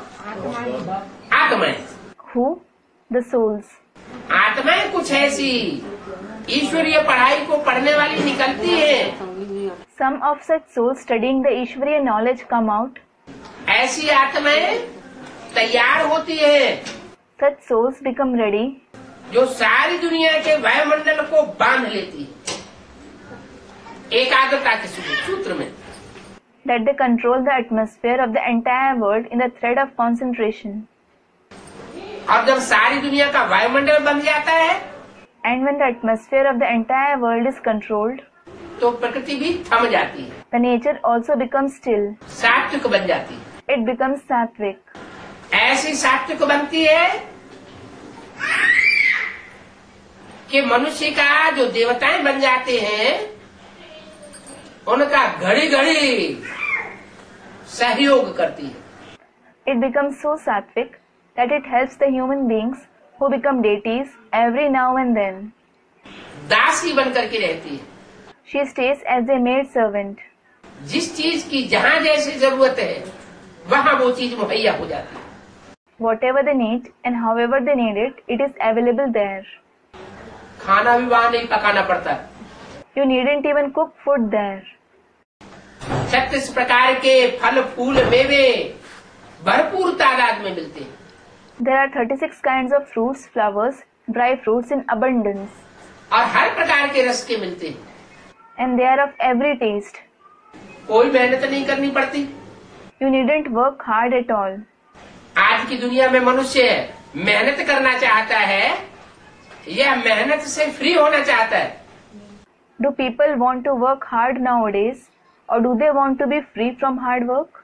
आत्माएं। Who? The souls. आत्माएं कुछ ऐसी ईश्वरीय पढ़ाई को पढ़ने वाली निकलती है। Some of such souls studying the Ishvariya knowledge come out. ऐसी आत्माएं तैयार होती है Such souls become ready, जो सारी दुनिया के वायुमंडल को बांध लेती है एकाग्रता के सूत्र में। that they control the atmosphere of the entire world in the thread of concentration. और जब सारी दुनिया का वायुमंडल बन जाता है And when the atmosphere of the entire world is controlled, तो प्रकृति भी थम जाती है, the nature also becomes still. सात्विक बन जाती है। It becomes sattvic. ऐसी सात्विक बनती है कि मनुष्य का जो देवताएं बन जाते हैं उनका घड़ी घड़ी सहयोग करती है। It becomes so sattvic that it helps the human beings who become deities every now and then. दासी बन करके रहती है। She stays as a maid servant. जिस चीज की जहाँ जैसी जरूरत है वहाँ वो चीज मुहैया हो जाती है। Whatever they need and however they need it, it is available there. खाना भी वहाँ नहीं पकाना पड़ता। You needn't even cook food there. 36 प्रकार के फल फूल मेवे भरपूर तादाद में मिलते हैं। There are 36 kinds of fruits, flowers, dry fruits in abundance. और हर प्रकार के रस के मिलते हैं। And they are of every taste. कोई मेहनत नहीं करनी पड़ती। You needn't work hard at all. आज की दुनिया में मनुष्य मेहनत करना चाहता है या मेहनत से फ्री होना चाहता है? Do people want to work hard nowadays or do they want to be free from hard work?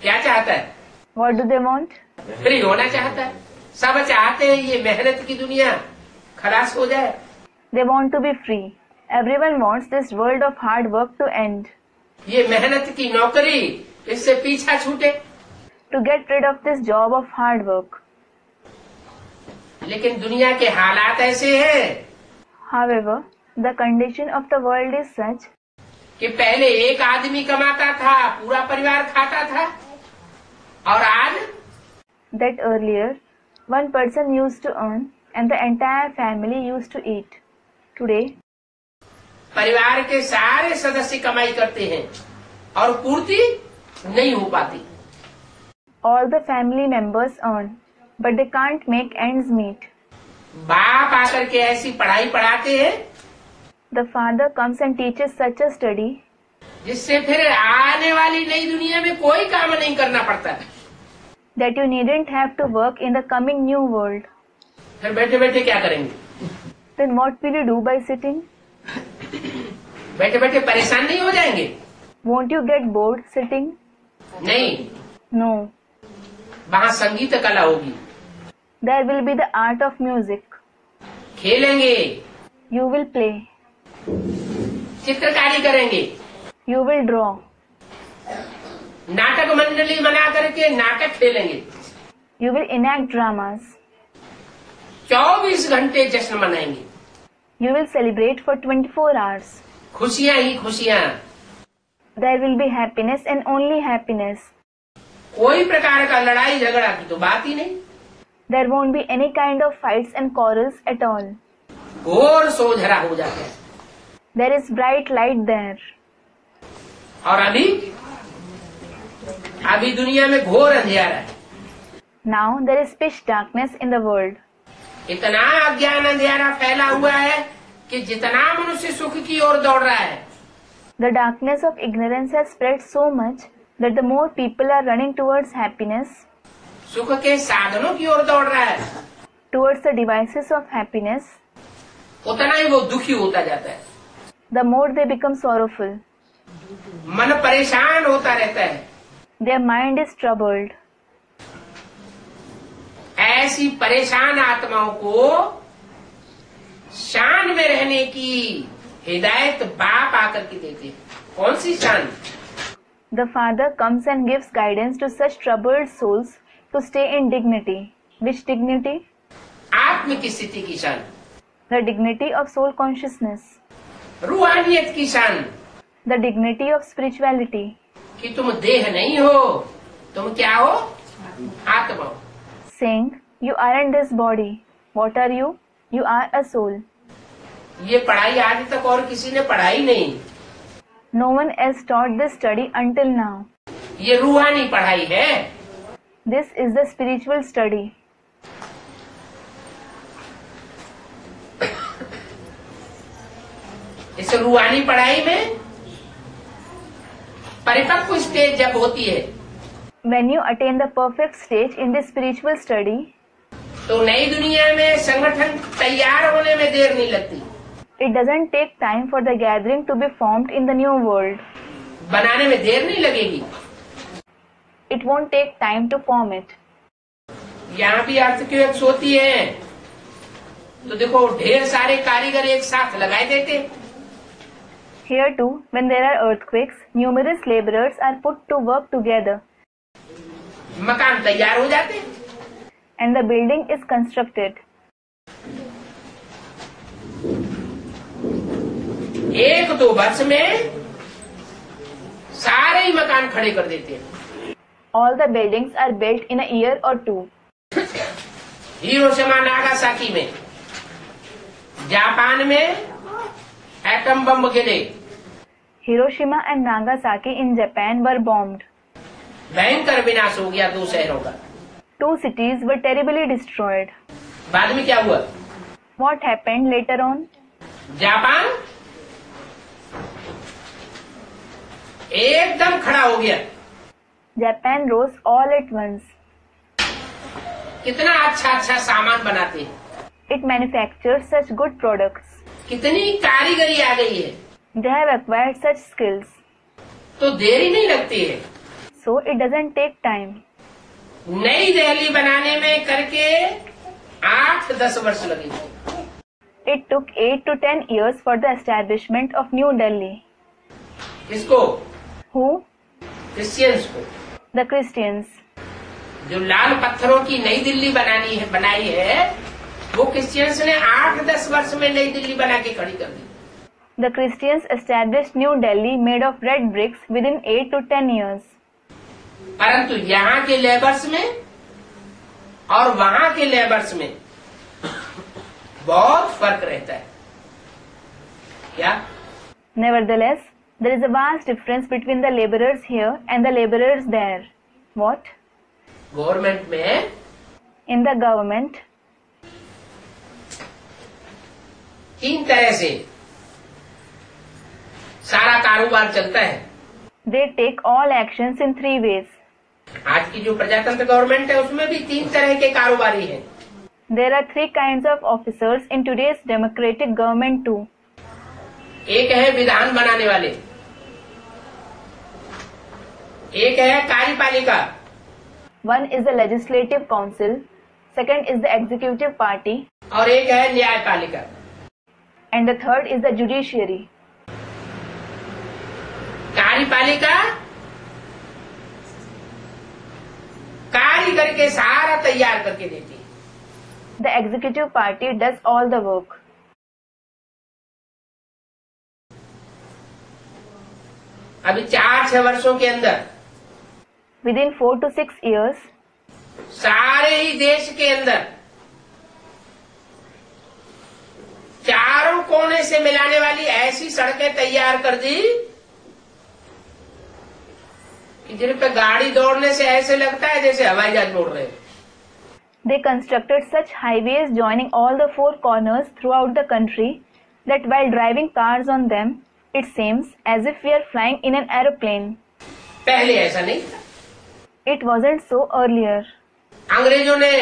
क्या चाहता है? What do they want? Free होना चाहता है। सब चाहते हैं ये मेहनत की दुनिया खलास हो जाए। They want to be free. Everyone wants this world of hard work to end. ये मेहनत की नौकरी इससे पीछा छूटे। To get rid of this job of hard work. लेकिन दुनिया के हालात ऐसे हैं However, the condition of the world is such कि पहले एक आदमी कमाता था, पूरा परिवार खाता था, और आज that earlier one person used to earn and the entire family used to eat. Today, परिवार के सारे सदस्य कमाई करते हैं और पूर्ति नहीं हो पाती। all the family members earn, but they can't make ends meet. बाप आकर के ऐसी पढ़ाई पढ़ाते हैं The father comes and teaches such a study जिससे फिर आने वाली नई दुनिया में कोई काम नहीं करना पड़ता। that you needn't have to work in the coming new world. फिर बैठे बैठे क्या करेंगे? Then what will you do by sitting? बैठे बैठे परेशान नहीं हो जाएंगे? Won't you get bored sitting? नहीं, No. वहाँ संगीत कला होगी। There will be the art of music. खेलेंगे, You will play. चित्रकारी करेंगे, You will draw. नाटक मंडली बना करके नाटक खेलेंगे, You will enact dramas. 24 घंटे जश्न मनाएंगे। You will celebrate for 24 hours. खुशियाँ ही खुशियाँ। There will be happiness and only happiness. कोई प्रकार का लड़ाई झगड़ा की तो बात ही नहीं। There won't be any kind of fights and quarrels at all. घोर सोझरा हो जाता है। There is bright light there. और अभी दुनिया में घोर अंधेरा है। Now there is pitch darkness in the world. इतना अज्ञान अंधेरा फैला हुआ है कि जितना मनुष्य सुख की ओर दौड़ रहा है, The darkness of ignorance has spread so much that the more people are running towards happiness, सुख के साधनों की ओर दौड़ रहा है, towards the devices of happiness, उतना ही वो दुखी होता जाता है। the more they become sorrowful. मन परेशान होता रहता है। Their mind is troubled. ऐसी परेशान आत्माओं को शान में रहने की हिदायत बाप आकर के देते हैं। कौन सी शान? The Father comes and gives guidance to such troubled souls to stay in dignity. Which dignity? आत्म की स्थिति की शान, The dignity of soul consciousness. रूहानियत की शान, The dignity of spirituality. कि तुम देह नहीं हो, तुम क्या हो? आत्मा हो। Saying, you aren't this body. What are you? You are a soul. ये पढ़ाई आज तक और किसी ने पढ़ाई नहीं। No one else taught this study until now. ये रूहानी पढ़ाई है। This is the spiritual study. इस रूहानी पढ़ाई में परिपक्व स्टेज जब होती है, When you attain the perfect stage in this spiritual study, तो नई दुनिया में संगठन तैयार होने में देर नहीं लगती। it doesn't take time for the gathering to be formed in the new world. बनाने में देर नहीं लगेगी। It won't take time to form it. यहाँ भी अर्थक्वेक्स होती है, तो देखो ढेर सारे कारीगर एक साथ लगाए देते। Here too, when there are earthquakes, numerous laborers are put to work together, मकान तैयार हो जाते, and the building is constructed. एक दो वर्ष में सारे ही मकान खड़े कर देते हैं। All the buildings are built in a year or two. Hiroshima Nagasaki में, जापान में एटम बम गिरे, Hiroshima and Nagasaki in Japan were bombed. भयंकर विनाश हो गया दो शहरों का। 2 cities were terribly destroyed. बाद में क्या हुआ? What happened later on? Japan एकदम खड़ा हो गया। Japan rose all at once. कितना अच्छा अच्छा सामान बनाते हैं, It manufactured such good products. कितनी कारीगरी आ गई है, They have acquired such skills. तो देरी नहीं लगती है। So it doesn't take time. नई दिल्ली बनाने में करके 8-10 वर्ष लगेंगे। It took 8 to 10 years for the establishment of New Delhi. किसको? Who? क्रिश्चियंस को। The Christians. जो लाल पत्थरों की नई दिल्ली बनाई है, वो क्रिश्चियंस ने 8-10 वर्ष में नई दिल्ली बना के खड़ी कर दी। The Christians established New Delhi made of red bricks within 8 to 10 years. परंतु यहाँ के लेबर्स में और वहाँ के लेबर्स में बहुत फर्क रहता है। क्या? Nevertheless, there is a vast difference between the laborers here and the laborers there. What? Government में In the government, 3 तरह से सारा कारोबार चलता है। they take all actions in 3 ways. आज की जो प्रजातंत्र गवर्नमेंट है उसमें भी 3 तरह के कारोबारी हैं। There are 3 kinds of officers in today's democratic government too. एक है विधान बनाने वाले, एक है कार्यपालिका, One is the legislative council, second is the executive party, और एक है न्यायपालिका। and the third is the judiciary. कार्यपालिका कार्य करके सारा तैयार करके देती है। The executive party does all the work. अभी 4-6 वर्षों के अंदर Within 4 to 6 years, सारे ही देश के अंदर चारों कोने से मिलाने वाली ऐसी सड़कें तैयार कर दी कि जिन पे गाड़ी दौड़ने से ऐसे लगता है जैसे हवाई जहाज दौड़ रहे हैं। they constructed such highways joining all the 4 corners throughout the country that while driving cars on them, it seems as if we are flying in an aeroplane. पहले ऐसा नहीं था। It wasn't so earlier. अंग्रेजों ने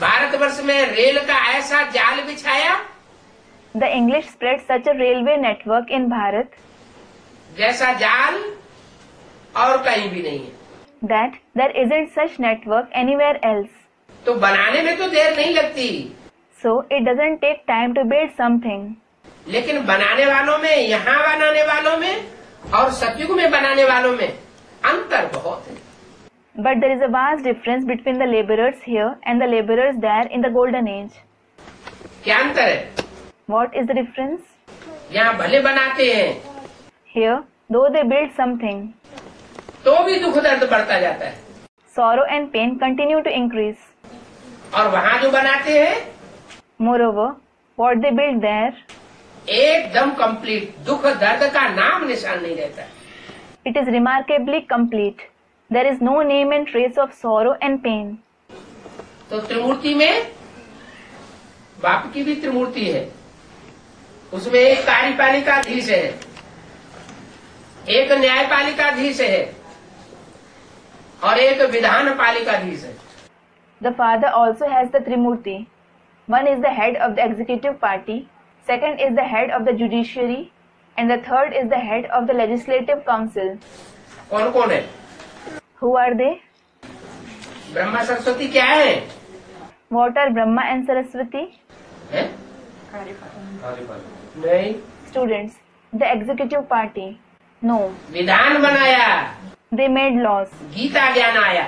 भारतवर्ष में rail का ऐसा जाल बिछाया The English spread such a railway network in Bharat जैसा जाल और कहीं भी नहीं है। that there isn't such network anywhere else. तो बनाने में तो देर नहीं लगती, So it doesn't take time to build something. लेकिन बनाने वालों में, यहाँ बनाने वालों में और सतयुग में बनाने वालों में अंतर बहुत है। But there is a vast difference between the laborers here and the laborers there in the golden age. क्या अंतर है? What is the difference? यहाँ भले बनाते हैं Here, though they build something, तो भी दुख दर्द बढ़ता जाता है, sorrow and pain continue to increase. और वहाँ जो बनाते हैं Moreover, what they build there, एकदम कंप्लीट, दुख दर्द का नाम निशान नहीं रहता है। it is remarkably complete. There is no name and trace of sorrow and pain. तो त्रिमूर्ति में बाप की भी त्रिमूर्ति है, उसमें एक कार्यपालिकाधीश है, एक न्यायपालिकाधीश है और एक विधान पालिकाधीश है। The Father also has the Trimurti. One is the head of the executive party, second is the head of the judiciary, and the third is the head of the legislative council. कौन कौन है? Who are they? Brahma Saraswati क्या है? What are Brahma and Saraswati? है? नहीं। Students, the executive party. No. विधान बनाया, They made laws. Gita ज्ञान आया।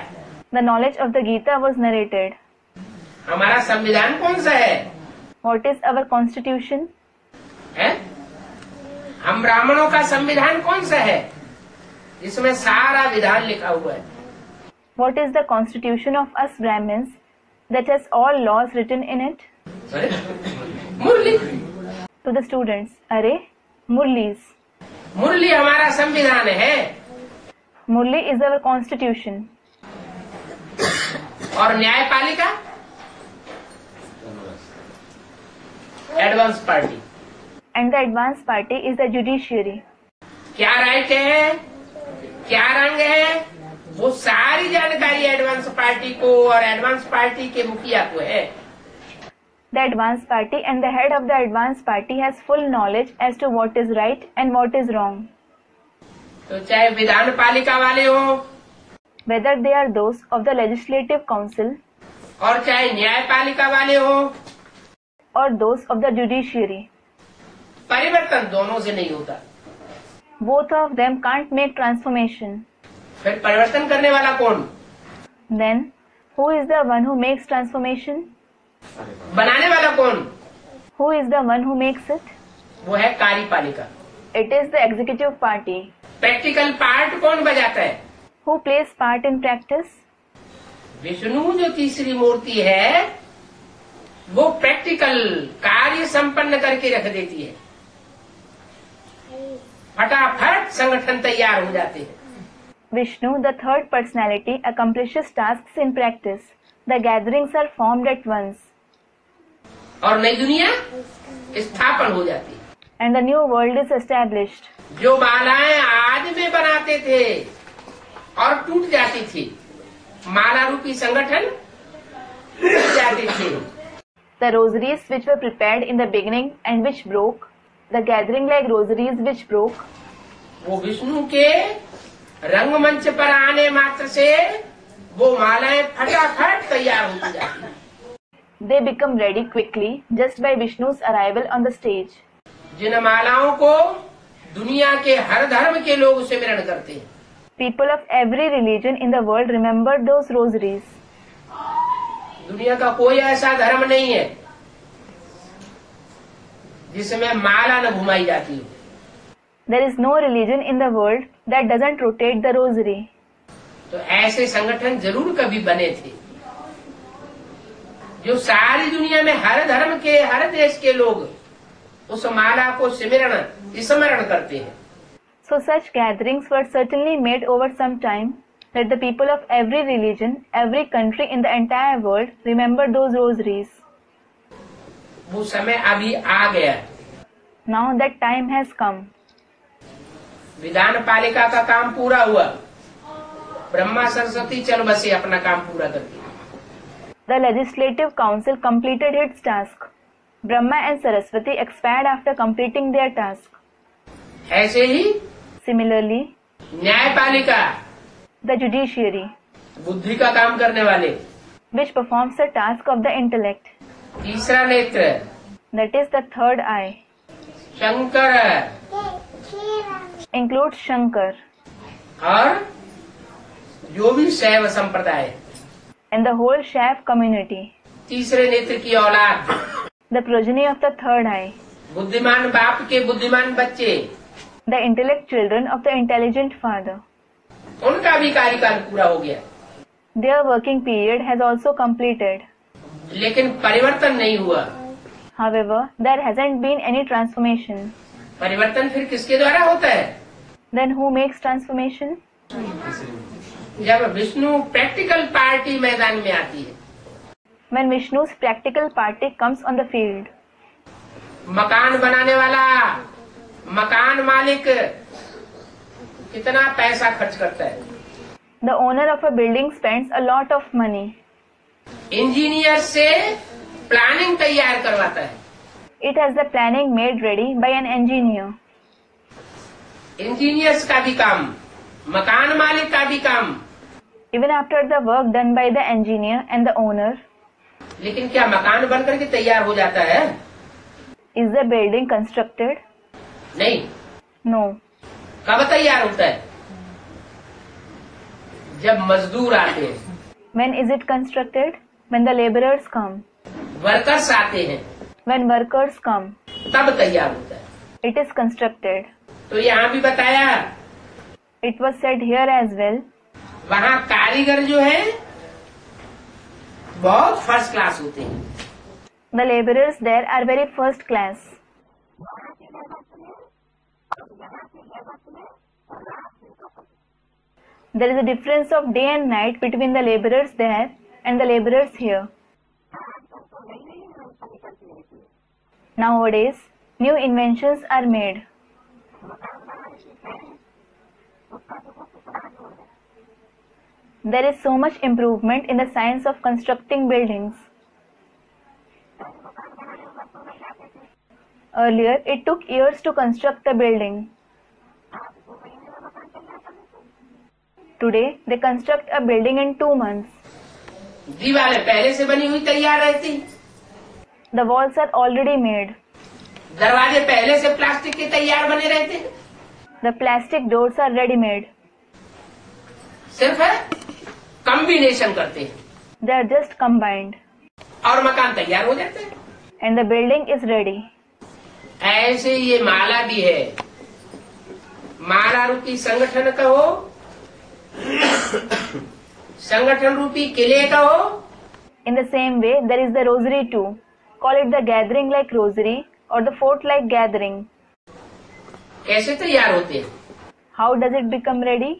The knowledge of the Gita was narrated. हमारा संविधान कौन सा है? What is our constitution? है? हम ब्राह्मणों का संविधान कौन सा है? जिसमें सारा विधान लिखा हुआ है। What is the constitution of us Brahmins that has all laws written in it? अरे, मुरली। To the students, Arey, Murlis. मुरली हमारा संविधान है। Murli is our constitution. और न्यायपालिका advance party, And the advanced party is the judiciary. क्या right है, क्या रंग है, वो सारी जानकारी एडवांस पार्टी को और एडवांस पार्टी के मुखिया को है। The advanced party and the head of the advanced party has full knowledge as to what is right and what is wrong. तो चाहे विधान पालिका वाले हो Whether they are those of the legislative council और चाहे न्यायपालिका वाले हो, or those of the judiciary, परिवर्तन दोनों से नहीं होता। both of them can't make transformation. फिर परिवर्तन करने वाला कौन? Then, who is the one who makes transformation? बनाने वाला कौन? Who is the one who makes it? वो है कार्यपालिका। It is the executive party. Practical part कौन बजाता है? Who plays part in practice? Vishnu जो तीसरी मूर्ति है वो प्रैक्टिकल कार्य संपन्न करके रख देती है, फटाफट संगठन तैयार हो जाते हैं। Vishnu, the third personality, accomplishes tasks in practice. The gatherings are formed at once. और नई दुनिया स्थापन हो जाती है। And the new world is established. जो मालाएं आज में बनाते थे और टूट जाती थी, माला रूपी संगठन टूट जाती थी। The rosaries which were prepared in the beginning and which broke, the gathering like rosaries which broke, वो विष्णु के रंगमंच पर आने मात्र से वो मालाएं फटाफट तैयार होती जाती हैं। they become ready quickly just by Vishnu's arrival on the stage. जिन मालाओं को दुनिया के हर धर्म के लोग सिमरण करते हैं, People of every religion in the world remember those rosaries. दुनिया का कोई ऐसा धर्म नहीं है जिसमें माला न घुमाई जाती हो। There is no religion in the world that doesn't rotate the rosary. तो ऐसे संगठन जरूर कभी बने थे जो सारी दुनिया में हर धर्म के, हर देश के लोग उस माला को स्मरण करते हैं। So such gatherings were certainly made over some time that the people of every religion, every country in the entire world remember those rosaries. वो समय अभी आ गया। Now that time has come. विधान पालिका का काम पूरा हुआ, ब्रह्मा सरस्वती चल बसे अपना काम पूरा करके। The legislative council completed its task. Brahma and Saraswati expired after completing their task. ऐसे ही Similarly, न्यायपालिका, the judiciary, बुद्धि का काम करने वाले, which performs the task of the intellect. तीसरा नेत्र That is the third eye. Shankar Includes Shankar और जो भी शैव संप्रदाय, and the whole Shaiv community. तीसरे नेत्र की औलाद, The progeny of the third eye. बुद्धिमान बाप के बुद्धिमान बच्चे, The intellect children of the intelligent father. उनका भी कार्यकाल पूरा हो गया, Their working period has also completed. लेकिन परिवर्तन नहीं हुआ। However, there hasn't been any transformation. परिवर्तन फिर किसके द्वारा होता है? Then who makes transformation? जब विष्णु प्रैक्टिकल पार्टी मैदान में आती है, When Vishnu's practical party comes on the field. मकान बनाने वाला मकान मालिक कितना पैसा खर्च करता है, The owner of a building spends a lot of money. Engineer से प्लानिंग तैयार करवाता है, It has the planning made ready by an engineer. Engineers का भी काम, मकान मालिक का भी काम, Even after the work done by the engineer and the owner, लेकिन क्या मकान बनकर के तैयार हो जाता है? is the building constructed? नहीं। No. कब तैयार होता है? जब मजदूर आते हैं, When is it constructed? When the laborers come. Workers आते हैं, When workers come, तब तैयार होता है। it is constructed. तो यहाँ भी बताया, It was said here as well. वहाँ कारीगर जो है बहुत फर्स्ट क्लास होते हैं, The laborers there are very first class. There is a difference of day and night between the laborers there and the laborers here. Nowadays, new inventions are made. There is so much improvement in the science of constructing buildings. Earlier, it took years to construct a building. Today, they construct a building in 2 months. दीवारें पहले से बनी हुई तैयार रहती, The walls are already made. दरवाजे पहले से प्लास्टिक के तैयार बने रहते, The plastic doors are ready-made. सिर्फ कॉम्बिनेशन करते हैं They are just combined. और मकान तैयार हो जाते हैं। And the building is ready. ऐसे ये माला भी है, माला रूपी संगठन कहो, संगठन रूपी किले कहो, In the same way, there is the rosary too. Call it the gathering like rosary or the fort like gathering. कैसे तैयार होते हैं? How does it become ready?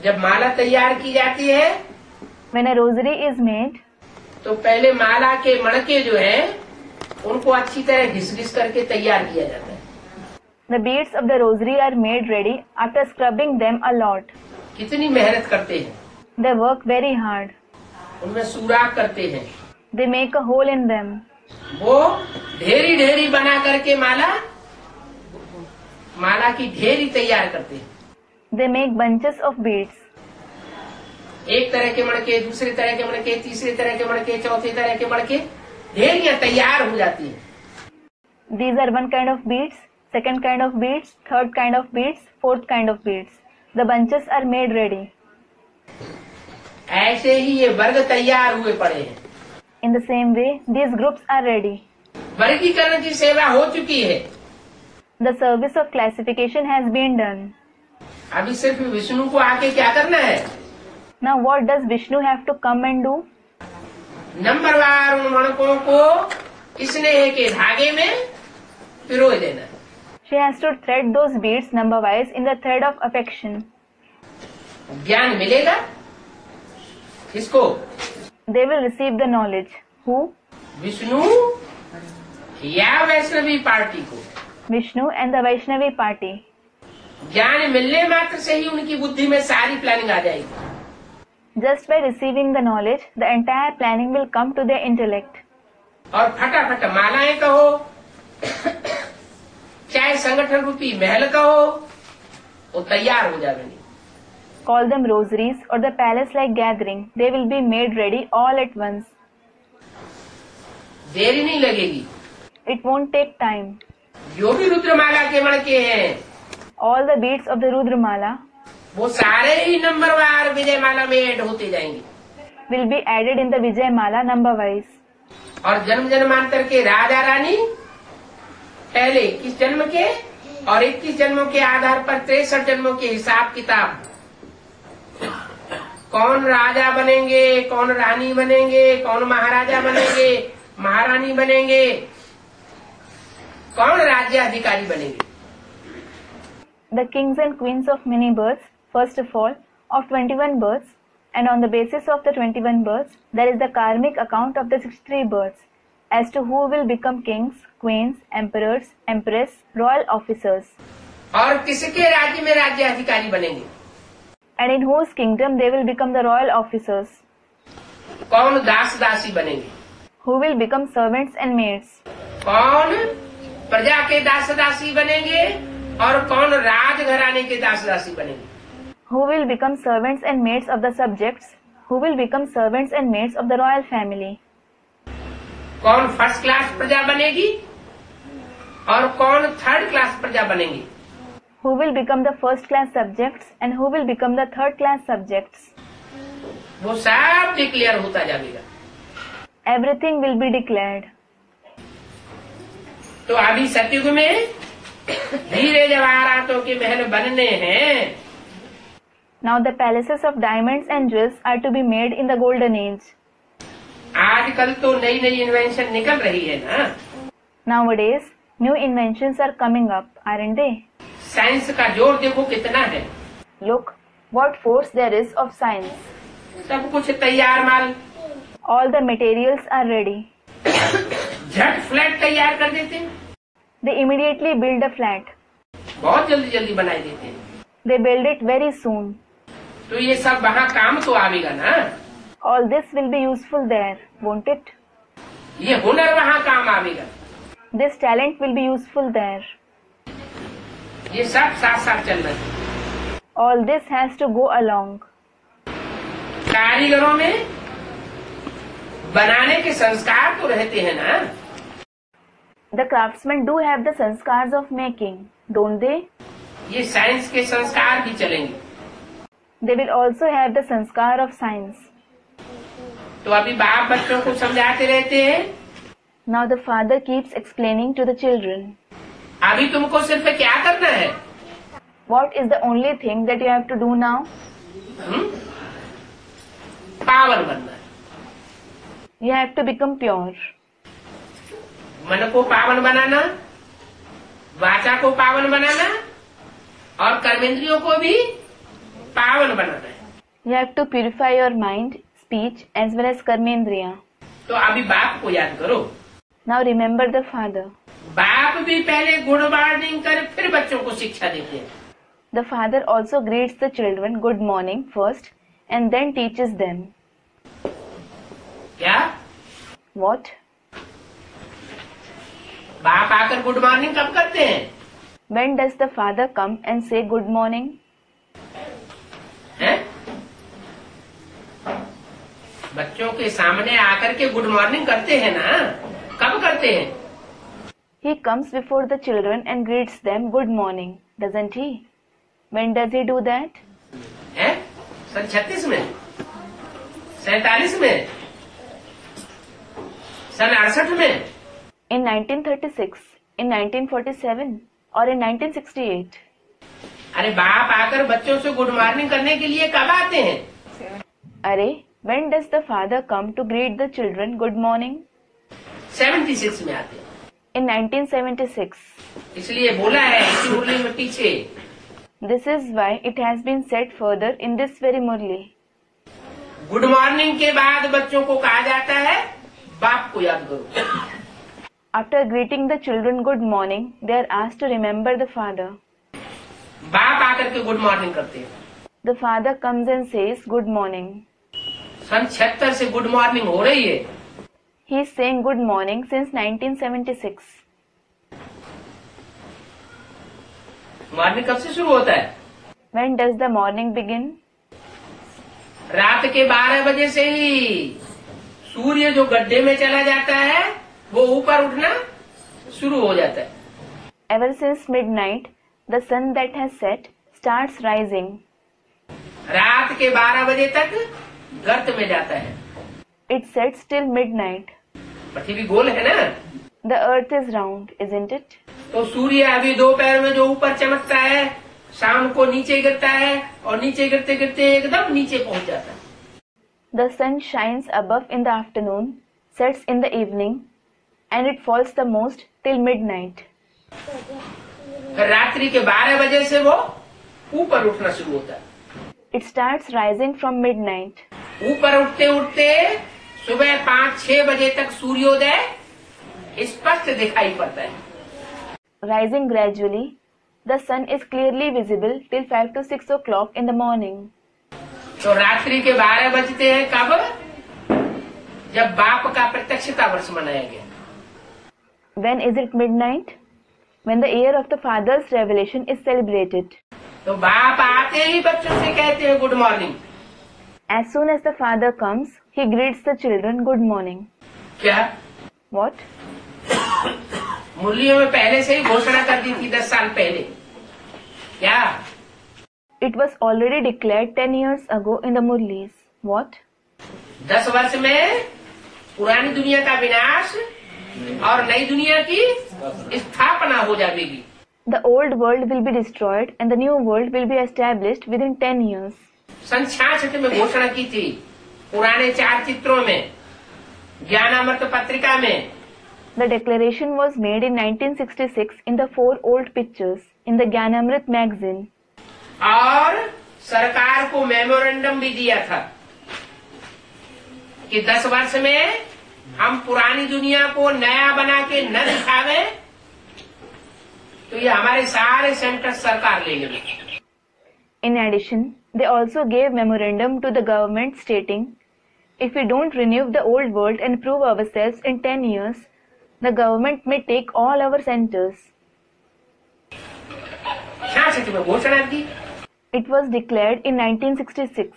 जब माला तैयार की जाती है, When a rosary is made, तो पहले माला के मणके जो है उनको अच्छी तरह घिस करके तैयार किया जाता है। the beads of the rosary are made ready after scrubbing them a lot. कितनी मेहनत करते हैं, They work very hard. उनमें सुराख करते हैं, They make a hole in them. वो ढेरी ढेरी बना करके माला की ढेरी तैयार करते हैं। They make bunches of beads. एक तरह के मणके, दूसरे तरह के मणके, तीसरे तरह के मणके, चौथे तरह के मणके, ढेरियां तैयार हो जाती हैं। These are one kind of beads, second kind of beads, third kind of beads, fourth kind of beads. The bunches are made ready. ऐसे ही ये वर्ग तैयार हुए पड़े हैं। In the same way, these groups are ready. वर्गीकरण की सेवा हो चुकी है, The service of classification has been done. अभी सिर्फ विष्णु को आके क्या करना है? Now what does Vishnu have to come and do? नंबरवार उन मणकों को स्नेह के धागे में पिरो देना। She has to thread those beads number-wise in the thread of affection. ज्ञान मिलेगा किसको? They will receive the knowledge. Who? Vishnu या वैष्णवी पार्टी को। Vishnu and the Vaishnavi party. ज्ञान मिलने मात्र से ही उनकी बुद्धि में सारी प्लानिंग आ जाएगी। Just by receiving the knowledge, the entire planning will come to their intellect. और फटाफट मालाएं कहो, चाहे संगठन रूपी महल कहो, वो तैयार हो जाएंगे। Call them rosaries or the palace-like gathering. They will be made ready all at once. देरी नहीं लगेगी। It won't take time. जो भी रुद्रमाला के मणके हैं, All the beads of the Rudramala वो सारे ही नंबरवार विजयमाला में ऐड होते जाएंगे। will be added in the Vijayamala number-wise. और जन्म जन्मांतर के राजा रानी पहले 21 जन्म के और 21 जन्मों के आधार पर 63 जन्मों के हिसाब किताब, कौन राजा बनेंगे, कौन रानी बनेंगे, कौन महाराजा बनेंगे, महारानी बनेंगे, कौन राज्याधिकारी बनेंगे। The kings and queens of many births, first of all, of 21 births, and on the basis of the 21 births, there is the karmic account of the 63 births, as to who will become kings, queens, emperors, empress, royal officers, और किसके राज्य में राज्याधिकारी बनेंगे, and in whose kingdom they will become the royal officers, कौन दास दासी बनेंगे, who will become servants and maids, कौन प्रजा के दास दासी बनेंगे और कौन राजघराने के दास दासी बनेंगे। who will become servants and maids of the subjects, who will become servants and maids of the royal family, कौन फर्स्ट क्लास प्रजा बनेगी और कौन थर्ड क्लास प्रजा बनेंगी। who will become the first class subjects and who will become the third class subjects. वो सब declare होता जाएगा। Everything will be declared. तो अभी सतयुग में हीरे जवाहरातों के महल बनने हैं। Now the palaces of diamonds and jewels are to be made in the golden age. आजकल तो नई नई इन्वेंशन निकल रही है ना। Nowadays, new inventions are coming up, aren't they? Science का जोर देखो कितना है। Look, what force there is of science. सब कुछ तैयार माल, All the materials are ready. झट फ्लैट तैयार कर देते हैं, They immediately build a flat. बहुत जल्दी जल्दी बनाई देते हैं। They build it very soon. तो ये सब वहाँ काम तो आवेगा ना। All this will be useful there, won't it? ये हुनर वहाँ काम आवेगा। This talent will be useful there. ये सब साथ साथ चल रहा है। All this has to go along. कारीगरों में बनाने के संस्कार तो रहते हैं ना। The craftsmen do have the sanskars of making, don't they? ये साइंस के संस्कार भी चलेंगे। They will also have the sanskar of science. तो अभी बाप बच्चों को समझाते रहते हैं। Now the father keeps explaining to the children. अभी तुमको सिर्फ क्या करना है? What is the only thing that you have to do now? पावन बनना है। You have to become pure. मन को पावन बनाना, वाचा को पावन बनाना और कर्मेंद्रियों को भी पावन बनाना है। You have to purify your mind, speech as well as karmendriya. तो अभी बाप को याद करो। Now remember the father. बाप भी पहले गुड मॉर्निंग कर फिर बच्चों को शिक्षा देते हैं। The father also greets the children good morning first and then teaches them. क्या? What? बाप आकर गुड मॉर्निंग कब करते हैं? When does the father come and say good morning? हैं? बच्चों के सामने आकर के गुड मॉर्निंग करते हैं ना। कब करते हैं? He comes before the children and greets them good morning, doesn't he? When does he do that? हैं? सन 36 में, 47 में, सन 68 में, In 1936, in 1947 or in 1968? अरे बाप आकर बच्चों से गुड मॉर्निंग करने के लिए कब आते हैं? अरे, when does the father come to greet the children good morning? 76 में आते हैं। In 1976. इसलिए बोला है इसी मुरली में पीछे। This is why it has been said further in this very murli. Good morning के बाद बच्चों को कहा जाता है बाप को याद करो। After greeting the children good morning, they are asked to remember the father. बाप आकर के गुड मॉर्निंग करते हैं। The father comes and says good morning. सन 76 से गुड मॉर्निंग हो रही है। He is saying good morning since 1976. Morning कब से शुरू होता है? When does the morning begin? रात के 12 बजे से ही सूर्य जो गड्ढे में चला जाता है वो ऊपर उठना शुरू हो जाता है। Ever since midnight, the sun that has set starts rising. रात के 12 बजे तक गर्त में जाता है। It sets till midnight. पृथ्वी गोल है ना, The earth is round, isn't it? तो सूर्य अभी दोपहर में जो ऊपर चमकता है शाम को नीचे गिरता है और नीचे गिरते गिरते एकदम नीचे पहुंच जाता है। The sun shines above in the afternoon, sets in the evening, and it falls the most till midnight. फिर रात्रि के 12 बजे से वो ऊपर उठना शुरू होता है। It starts rising from midnight. ऊपर उठते उठते सुबह 5-6 बजे तक सूर्योदय स्पष्ट दिखाई पड़ता है। Rising gradually, the sun is clearly visible till 5 to 6 o'clock in the morning. तो रात्रि के 12 बजते हैं कब? जब बाप का प्रत्यक्षता वर्ष मनाया गया। When is it midnight? When the year of the Father's revelation is celebrated. तो बाप आते ही बच्चों से कहते हैं good morning. As soon as the Father comes, he greets the children good morning. क्या? What? मुरलियों में पहले से ही घोषणा कर दी थी 10 साल पहले। क्या? It was already declared 10 years ago in the Murlis. What? 10 वर्ष में पुरानी दुनिया का विनाश और नई दुनिया की स्थापना हो जाएगी। The old world will be destroyed and the new world will be established within 10 years. सन 66 में घोषणा की थी पुराने 4 चित्रों में, ज्ञानामृत पत्रिका में। The declaration was made in 1966 in the 4 old pictures in the Gyanamrit magazine. और सरकार को मेमोरेंडम भी दिया था कि 10 वर्ष में हम पुरानी दुनिया को नया बना के न दिखावे तो ये हमारे सारे सेंटर सरकार ले लेगी। In addition, they also gave memorandum to the government stating, if we don't renew the old world and prove ourselves in 10 years, the government may take all our centers. क्या सच में घोषणा की? It was declared in 1966.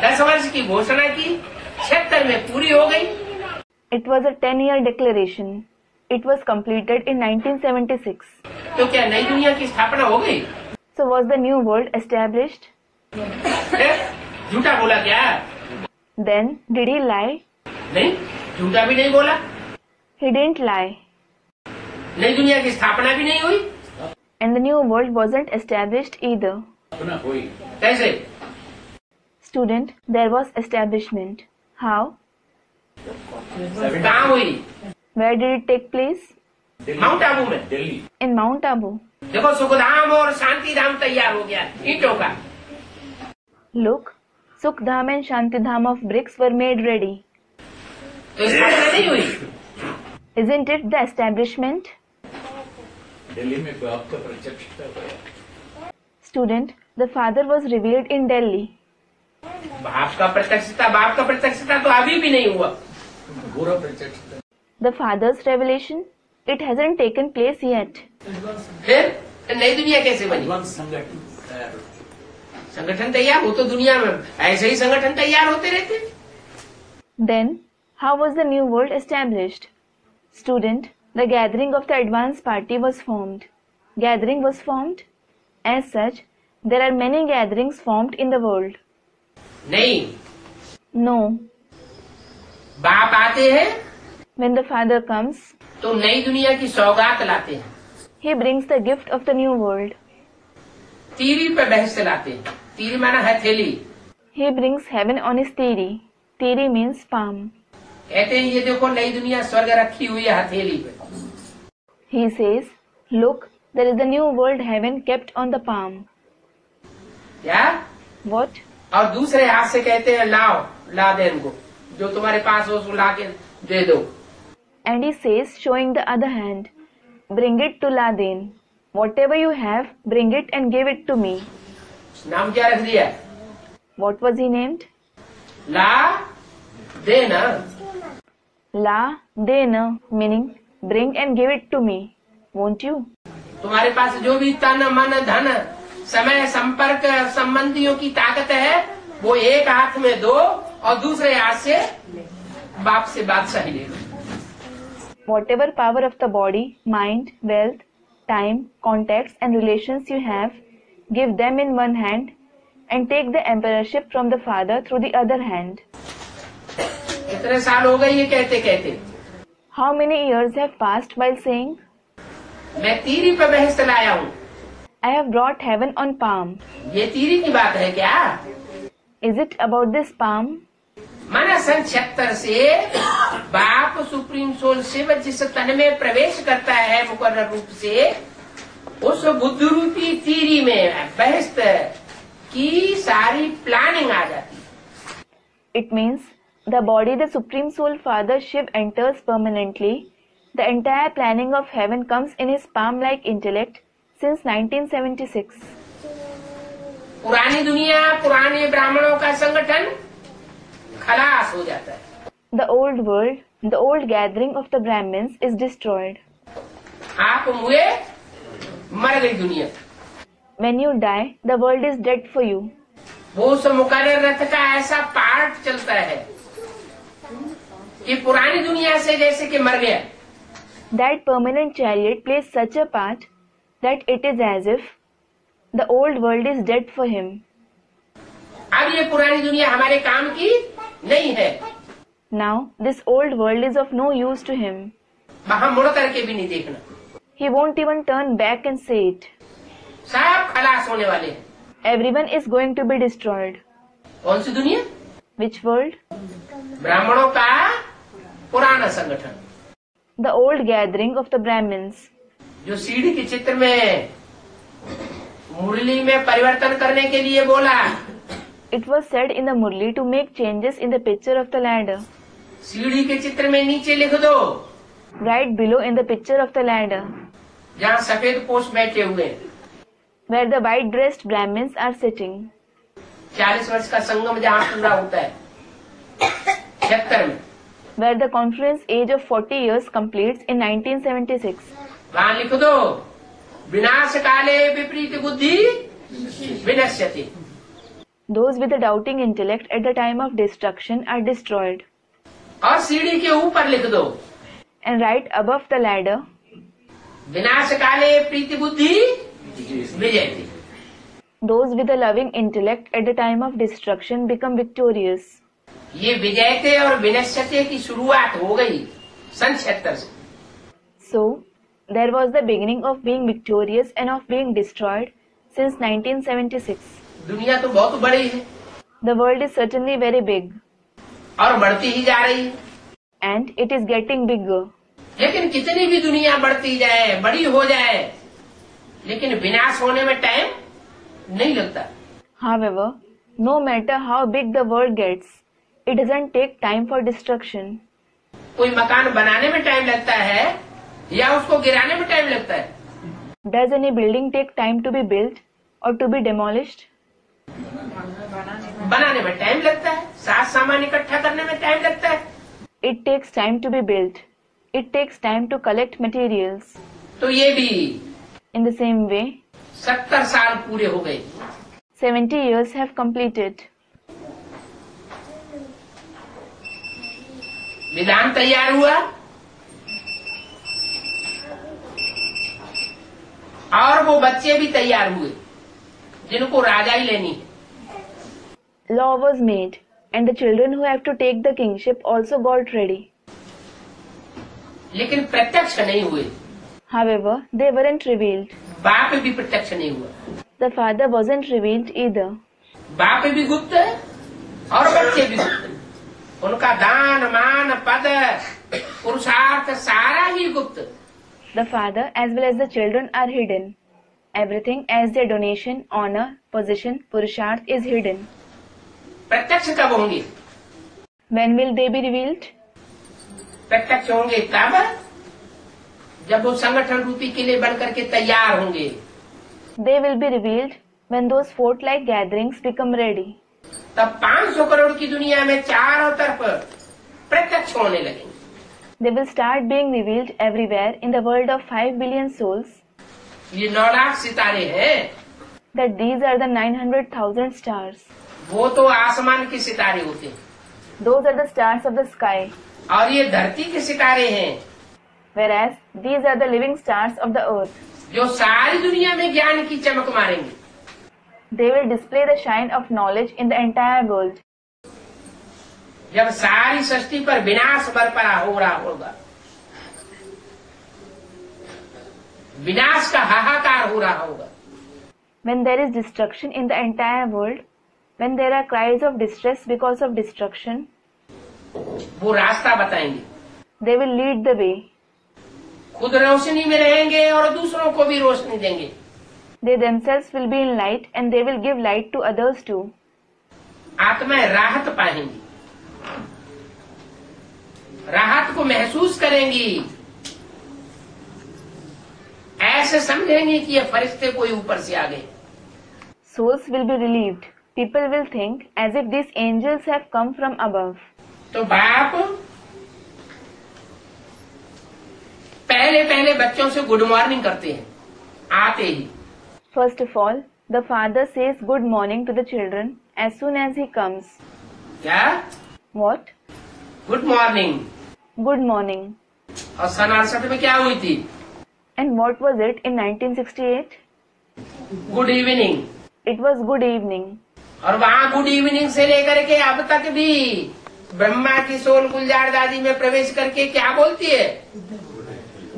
10 वर्ष की घोषणा की, 76 में पूरी हो गई। It was a 10-year declaration. It was completed in 1976. तो क्या नई दुनिया की स्थापना हो गई? So was the new world established? झूठा बोला क्या? Then, did he lie? नहीं, झूठा भी नहीं बोला। He didn't lie. नई दुनिया की स्थापना भी नहीं हुई। And the new world wasn't established either. कैसे? Student, there was establishment. How? कहाँ हुई? Where did it take place? Mount Abu में, दिल्ली। In Mount Abu. देखो सुखधाम और शांति धाम तैयार हो गया ईंटों का। Look, Sukhdam and Shantidham of bricks were made ready. तो स्थापना नहीं हुई। Isn't it the establishment? Delhi में बाप का प्रत्यक्षता हुआ। Student, the Father was revealed in Delhi. बाप का प्रत्यक्षता तो अभी भी नहीं हुआ। पूरा प्रत्यक्षता। The Father's revelation, it hasn't taken place yet. फिर नई दुनिया कैसे बनी? संगठन तैयार हो तो दुनिया में ऐसे ही संगठन तैयार होते रहते। Then, how was the new world established? Student, the gathering of the advance party was formed. Gathering was formed. As such, there are many gatherings formed in the world. नहीं। No. बाप आते हैं When the Father comes, तो नई दुनिया की सौगात लाते हैं। He brings the gift of the new world. तीरी पे बहस लाते हैं। तीरी माना हथेली। He brings heaven on his tiri. Tiri means palm. कहते हैं ये देखो नई दुनिया स्वर्ग रखी हुई है हथेली पे। He says, look, there is the new world heaven kept on the palm. क्या? What? और दूसरे हाथ से कहते हैं लाओ, ला दे इनको, जो तुम्हारे पास हो उसको ला के दे दो। And he says, showing the other hand, bring it to Laden. Whatever you have, bring it and give it to me. नाम क्या रख दिया? What was he named? ला देना। La Dena, meaning bring and give it to me. Won't you? तुम्हारे पास जो भी तन मन धन समय संपर्क संबंधियों की ताकत है वो एक हाथ में दो और दूसरे हाथ से बाप से बादशाही ले लो। Whatever power of the body, mind, wealth, time, contacts and relations you have, give them in one hand and take the emperorship from the father through the other hand. कितने साल हो गए ये कहते कहते? How many years have passed while saying, मैं तीरी पे बहस लाया हूँ। I have brought heaven on palm. ये तीरी की बात है क्या? Is it about this palm? माना सन 76 से बाप सुप्रीम सोल शिव जिस तन में प्रवेश करता है मुकर्रर रूप से, उस बुद्ध रूपी तीरी में बहस की सारी प्लानिंग आ जाती है। It means the body the Supreme Soul Father Shiv enters permanently. The entire planning of heaven comes in his palm-like intellect since 1976. पुरानी दुनिया, पुराने ब्राह्मणों का संगठन खलास हो जाता है। The old world, the old gathering of the Brahmins is destroyed. आप हुए, मर गई दुनिया। When you die, the world is dead for you. वो उस मुकर्रर रथ का ऐसा पार्ट चलता है कि पुरानी दुनिया से जैसे कि मर गया। That permanent chariot plays such a part that it is as if the old world is dead for him. अब ये पुरानी दुनिया हमारे काम की नहीं है। Now, this old world is of no use to him. वहां मुड़ करके भी नहीं देखना। He won't even turn back and say it. सब खलास होने वाले हैं। Everyone is going to be destroyed. कौन सी दुनिया? Which world? ब्राह्मणों का पुराना संगठन, The old gathering of the Brahmins. जो सीढ़ी के चित्र में मुरली में परिवर्तन करने के लिए बोला। It was said in the Murli to make changes in the picture of the ladder. सीढ़ी के चित्र में नीचे लिख दो, Right below in the picture of the ladder, जहाँ सफेद पोष बैठे हुए हैं, where the white-dressed Brahmins are sitting. 40 वर्ष का संगम जहाँ पूरा होता है, 76 में, Where the confluence age of 40 years completes in 1976. वहाँ लिख दो, विनाश काले विपरीत बुद्धि विनश्यति। Those with a doubting intellect at the time of destruction are destroyed. और सीढ़ी के ऊपर लिख दो, And right above the ladder, विनाश काले प्रीति बुद्धि विजयति। those with a loving intellect at the time of destruction become victorious. ये विजयते और विनश्यते की शुरुआत हो गई सन 76 से। So, there was the beginning of being victorious and of being destroyed since 1976. दुनिया तो बहुत बड़ी है The world is certainly very big, और बढ़ती ही जा रही है, and it is getting bigger. लेकिन कितनी भी दुनिया बढ़ती जाए, बड़ी हो जाए, लेकिन विनाश होने में टाइम नहीं लगता। However, no matter how big the world gets, it doesn't take time for destruction. कोई मकान बनाने में टाइम लगता है या उसको गिराने में टाइम लगता है? Does any building take time to be built or to be demolished? बनाने में टाइम लगता है, साथ सामान इकट्ठा करने में टाइम लगता है। It takes time to be built. It takes time to collect materials. तो ये भी In the same way, 70 साल पूरे हो गए। 70 years have completed. विधान तैयार हुआ और वो बच्चे भी तैयार हुए जिनको राजाई लेनी है। Law was made, and the children who have to take the kingship also got ready. लेकिन प्रत्यक्ष नहीं हुए। However, they weren't revealed. बाप भी प्रत्यक्ष नहीं हुआ। The father wasn't revealed either. बाप भी गुप्त है और बच्चे भी गुप्त हैं। उनका दान मान पद पुरुषार्थ सारा ही गुप्त। The father as well as the children are hidden. Everything as their donation, honor, position, purusharth is hidden. प्रत्यक्ष कब होंगे? When will they be revealed? प्रत्यक्ष होंगे तब जब वो संगठन रूपी किले बन करके तैयार होंगे। They will be revealed when those fort-like gatherings become ready. तब 500 करोड़ की दुनिया में चारों तरफ प्रत्यक्ष होने लगेंगे। They will start being revealed everywhere in the world of 5 billion souls, ये 9 लाख सितारे हैं, that these are the 900,000 stars. वो तो आसमान के सितारे होते हैं, Those are the stars of the sky, और ये धरती के सितारे हैं whereas these are the living stars of the earth. जो सारी दुनिया में ज्ञान की चमक मारेंगे। They will display the shine of knowledge in the entire world. जब सारी सृष्टि पर विनाश बरपा हो रहा होगा, विनाश का हाहाकार हो रहा होगा, When there is destruction in the entire world, when there are cries of distress because of destruction, वो रास्ता बताएंगे, they will lead the way. खुद रोशनी में रहेंगे और दूसरों को भी रोशनी देंगे। They themselves will be in light and they will give light to others too. आत्माएं राहत पाएंगी, राहत को महसूस करेंगी, ऐसे समझेंगी कि ये फरिश्ते कोई ऊपर से आ गए। Souls will be relieved. People will think as if these angels have come from above. तो बाप पहले पहले बच्चों से गुड मॉर्निंग करते हैं आते ही। First of all, the father says good morning to the children as soon as he comes. क्या? What? Good morning. Good morning. और सन 68 में क्या हुई थी? And what was it in 1968? Good evening. It was good evening. और वहाँ good evening से लेकर के अब तक भी ब्रह्मा की सोल गुलजार दादी में प्रवेश करके क्या बोलती है?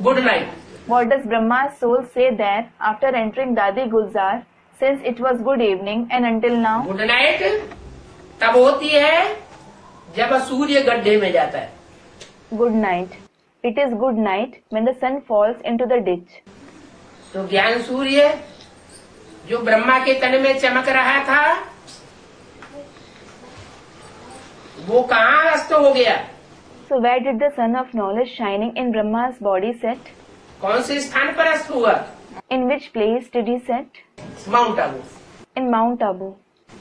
Good night. What does Brahma's soul say there after entering Dadi Gulzar, since it was good evening and until now? Good night तब होती है जब सूर्य गड्ढे में जाता है। Good night. It is good night when the sun falls into the ditch. तो ज्ञान सूर्य जो ब्रह्मा के तन में चमक रहा था वो कहाँ अस्त हो गया? So where did the sun of knowledge shining in Brahma's body set? कौन से स्थान पर अस्त हुआ? In which place did he set? Mount Abu. In Mount Abu.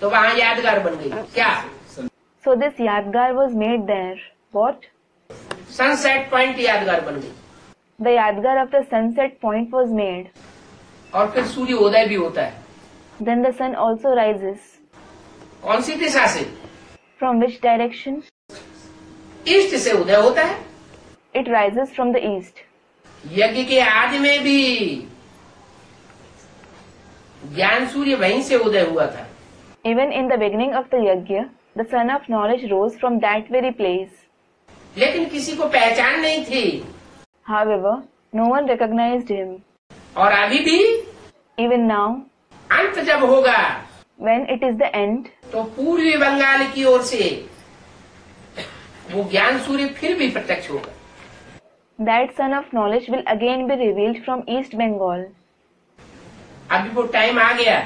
तो वहाँ यादगार बन गई। क्या? So this Yadgar was made there. What? Sunset point यादगार बन गई। The Yadgar of the sunset point was made. और फिर सूर्य उदय भी होता है। Then the sun also rises. कौन सी दिशा से? From which direction? ईस्ट से उदय होता है। It rises from the east. यज्ञ के आदि में भी ज्ञान सूर्य वहीं से उदय हुआ था। Even in the beginning of the Yajna, the sun of knowledge rose from that very place. लेकिन किसी को पहचान नहीं थी। However, no one recognized him. और अभी भी Even now, अंत जब होगा when it is the end, तो पूर्वी बंगाल की ओर से वो ज्ञान सूर्य फिर भी प्रत्यक्ष होगा। that sun of knowledge will again be revealed from East Bengal. अभी वो टाइम आ गया।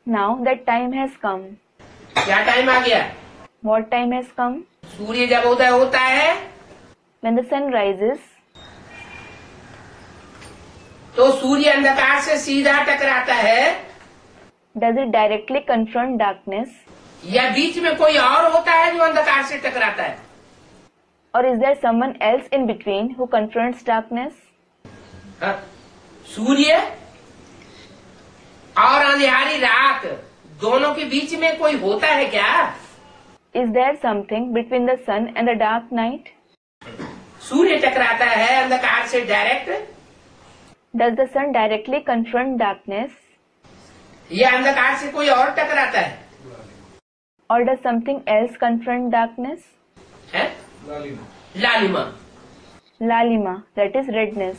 Now that time has come. क्या टाइम आ गया? What time has come? सूर्य जब उदय होता है When the sun rises, तो सूर्य अंधकार से सीधा टकराता है does it directly confront darkness? या बीच में कोई और होता है जो अंधकार से टकराता है? Or is there someone else in between who confronts darkness? हाँ? सूर्य और अंधेरी रात दोनों के बीच में कोई होता है क्या? Is there something between the sun and the dark night? सूर्य टकराता है अंधकार से direct Does the sun directly confront darkness? या अंधकार से कोई और टकराता है? Or does something else confront darkness? है? लालिमा। Lalima, that is redness.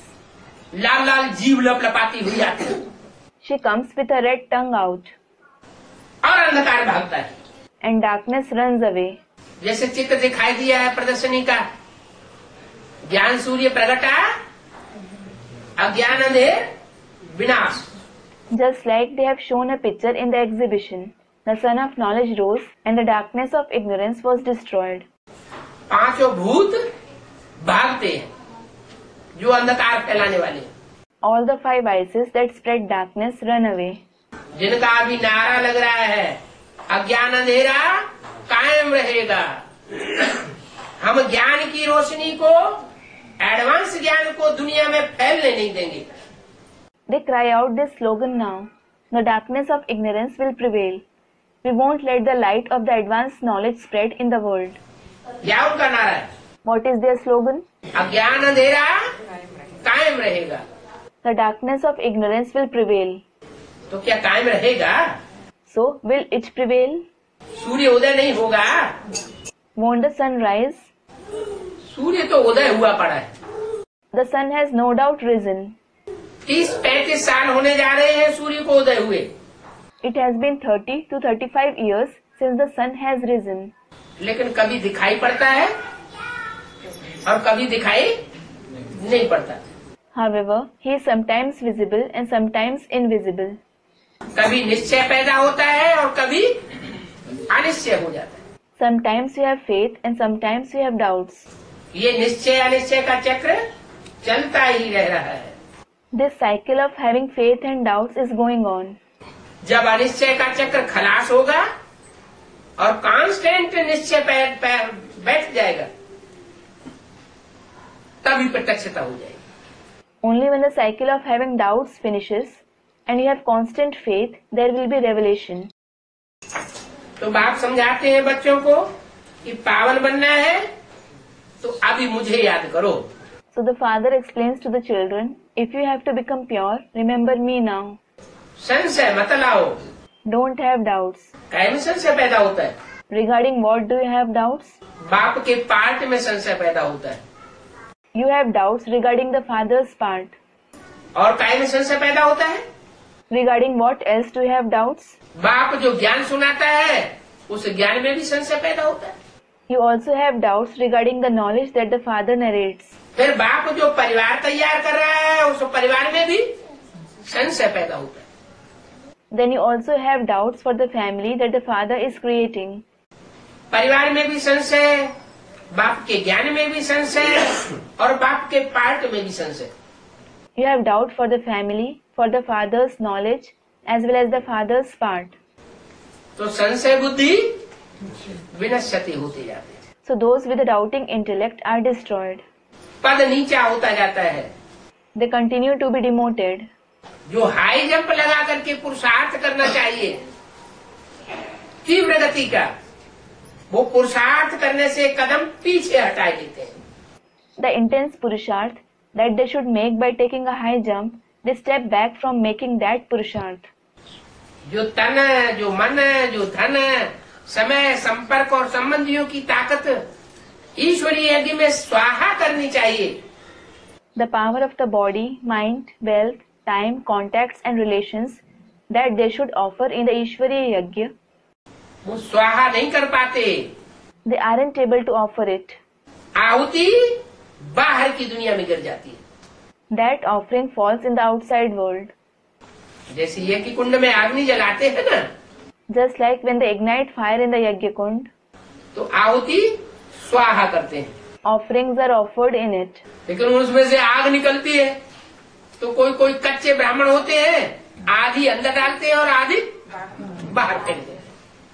लाल लाल जीव लपलपाती हुई आती है She comes with a red tongue out, और अंधकार भागता है। and darkness runs away. जैसे चित्र दिखाई दिया है प्रदर्शनी का, ज्ञान सूर्य प्रगटा, अज्ञान अंधेर विनाश। Just like they have shown a picture in the exhibition, the sun of knowledge rose and the darkness of ignorance was destroyed. पांचों भूत भागते हैं जो अंधकार फैलाने वाले हैं। All the five vices that spread darkness run away. जिनका अभी नारा लग रहा है अज्ञान अंधेरा कायम रहेगा, हम ज्ञान की रोशनी को, एडवांस ज्ञान को दुनिया में फैलने नहीं देंगे। They cry out this slogan now. The darkness of ignorance will prevail. We won't let the light of the advanced knowledge spread in the world. क्या उनका नारा है? What is their slogan? अज्ञान अंधेरा कायम रहेगा। The darkness of ignorance will prevail. तो क्या कायम रहेगा? So will it prevail? सूर्य उदय नहीं होगा? Won't the sun rise? सूर्य तो उदय हुआ पड़ा है। The sun has no doubt risen. 30-35 साल होने जा रहे हैं सूर्य को उदय हुए। It has been 30 to 35 years since the sun has risen. लेकिन कभी दिखाई पड़ता है और कभी दिखाई नहीं पड़ता। However, he is sometimes visible and sometimes invisible. कभी निश्चय पैदा होता है और कभी अनिश्चय हो जाता है। Sometimes you have faith and sometimes you have doubts. ये निश्चय अनिश्चय का चक्र चलता ही रह रहा है। This cycle of having faith and doubts is going on. जब अनिश्चय का चक्र खलास होगा और कांस्टेंट निश्चय बैठ जाएगा तभी प्रत्यक्षता हो जाएगी। Only when the cycle of having doubts finishes and you have constant faith, there will be revelation. तो बाप समझाते हैं बच्चों को कि पावन बनना है तो अभी मुझे याद करो। So the father explains to the children, if you have to become pure, remember me now. संशय मत लाओ। Don't have doubts. काय में संशय पैदा होता है? Regarding what do you have doubts? बाप के पार्ट में संशय पैदा होता है। You have doubts regarding the father's part. और काय में संशय पैदा होता है? Regarding what else do you have doubts? बाप जो ज्ञान सुनाता है उस ज्ञान में भी संशय पैदा होता है। You also have doubts regarding the knowledge that the father narrates. फिर बाप जो परिवार तैयार कर रहा है उस परिवार में भी संशय पैदा होता है। Then you also have doubts for the family that the father is creating. परिवार में भी संशय, बाप के ज्ञान में भी संशय और बाप के पार्ट में भी संशय। You have doubt for the family, for the father's knowledge, as well as the father's part. तो संशय बुद्धि विनश्यति होती जाती है। So those with a doubting intellect are destroyed. पद नीचा होता जाता है। They continue to be demoted. जो हाई जंप लगा करके पुरुषार्थ करना चाहिए तीव्र गति का, वो पुरुषार्थ करने से कदम पीछे हटा देते हैं। The intense purusharth that they should make by taking a high jump, they step back from making that purusharth. जो तन, जो मन, जो धन, समय, संपर्क और संबंधियों की ताकत ईश्वरीय यज्ञ में स्वाहा करनी चाहिए। The power of the body, mind, wealth, time, contacts and relations that they should offer in the Ishwariya Yajna, वो स्वाहा नहीं कर पाते। they aren't able to offer it. आहुति बाहर की दुनिया में गिर जाती है। That offering falls in the outside world. जैसे यज्ञ कुंड में अग्नि जलाते हैं ना, Just like when they ignite fire in the Yajna Kund, तो आहुति स्वाहा करते हैं, offerings are offered in it. लेकिन उसमें से आग निकलती है तो कोई कोई कच्चे ब्राह्मण होते हैं, आधी अंदर डालते हैं और आधी बाहर फेंकते हैं।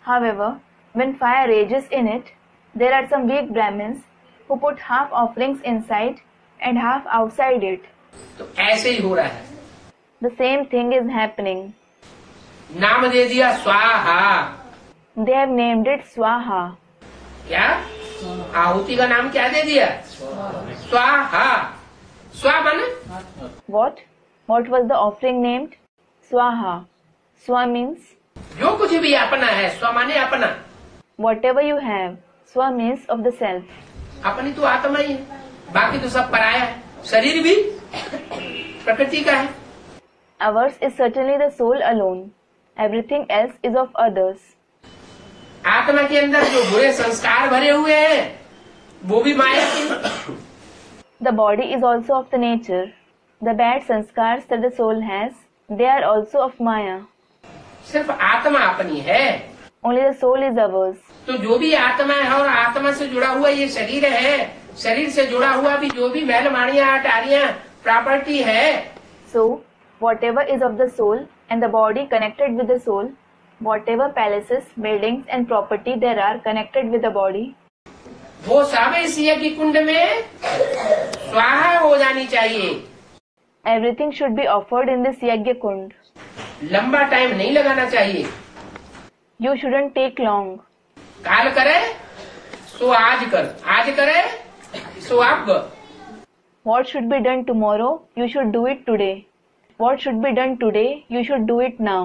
However, when fire rages in it, there are some weak Brahmins who put half offerings inside and half outside it. तो ऐसे ही हो रहा है। The same thing is happening. नाम दे दिया स्वाहा। They have named it Swaha. क्या आहुति का नाम क्या दे दिया? स्वाहा। स्वा मन What? What was the offering named? Swaha. Swa means जो कुछ भी अपना है, स्व माने अपना। whatever you have. Swa means of the self. अपनी तो आत्मा ही है, बाकी तो सब पराया है। शरीर भी प्रकृति का है। Ours is certainly the soul alone. Everything else is of others. आत्मा के अंदर जो बुरे संस्कार भरे हुए हैं वो भी माया के। The body is also of the nature. The bad sanskars that the soul has, they are also of Maya. सिर्फ आत्मा अपनी है। Only the soul is ours. तो जो भी आत्मा है और आत्मा से जुड़ा हुआ ये शरीर है, शरीर से जुड़ा हुआ भी जो भी महल माड़ियां अटारियां प्रॉपर्टी है, So, whatever is of the soul and the body connected with the soul, whatever palaces, buildings and property there are connected with the body, वो सब इस यज्ञ कुंड में स्वाहा हो जानी चाहिए। everything should be offered in this Yajna Kund. लंबा टाइम नहीं लगाना चाहिए। You shouldn't take long. काल करे सो आज कर, आज करे सो अब। What should be done tomorrow, you should do it today. What should be done today, you should do it now.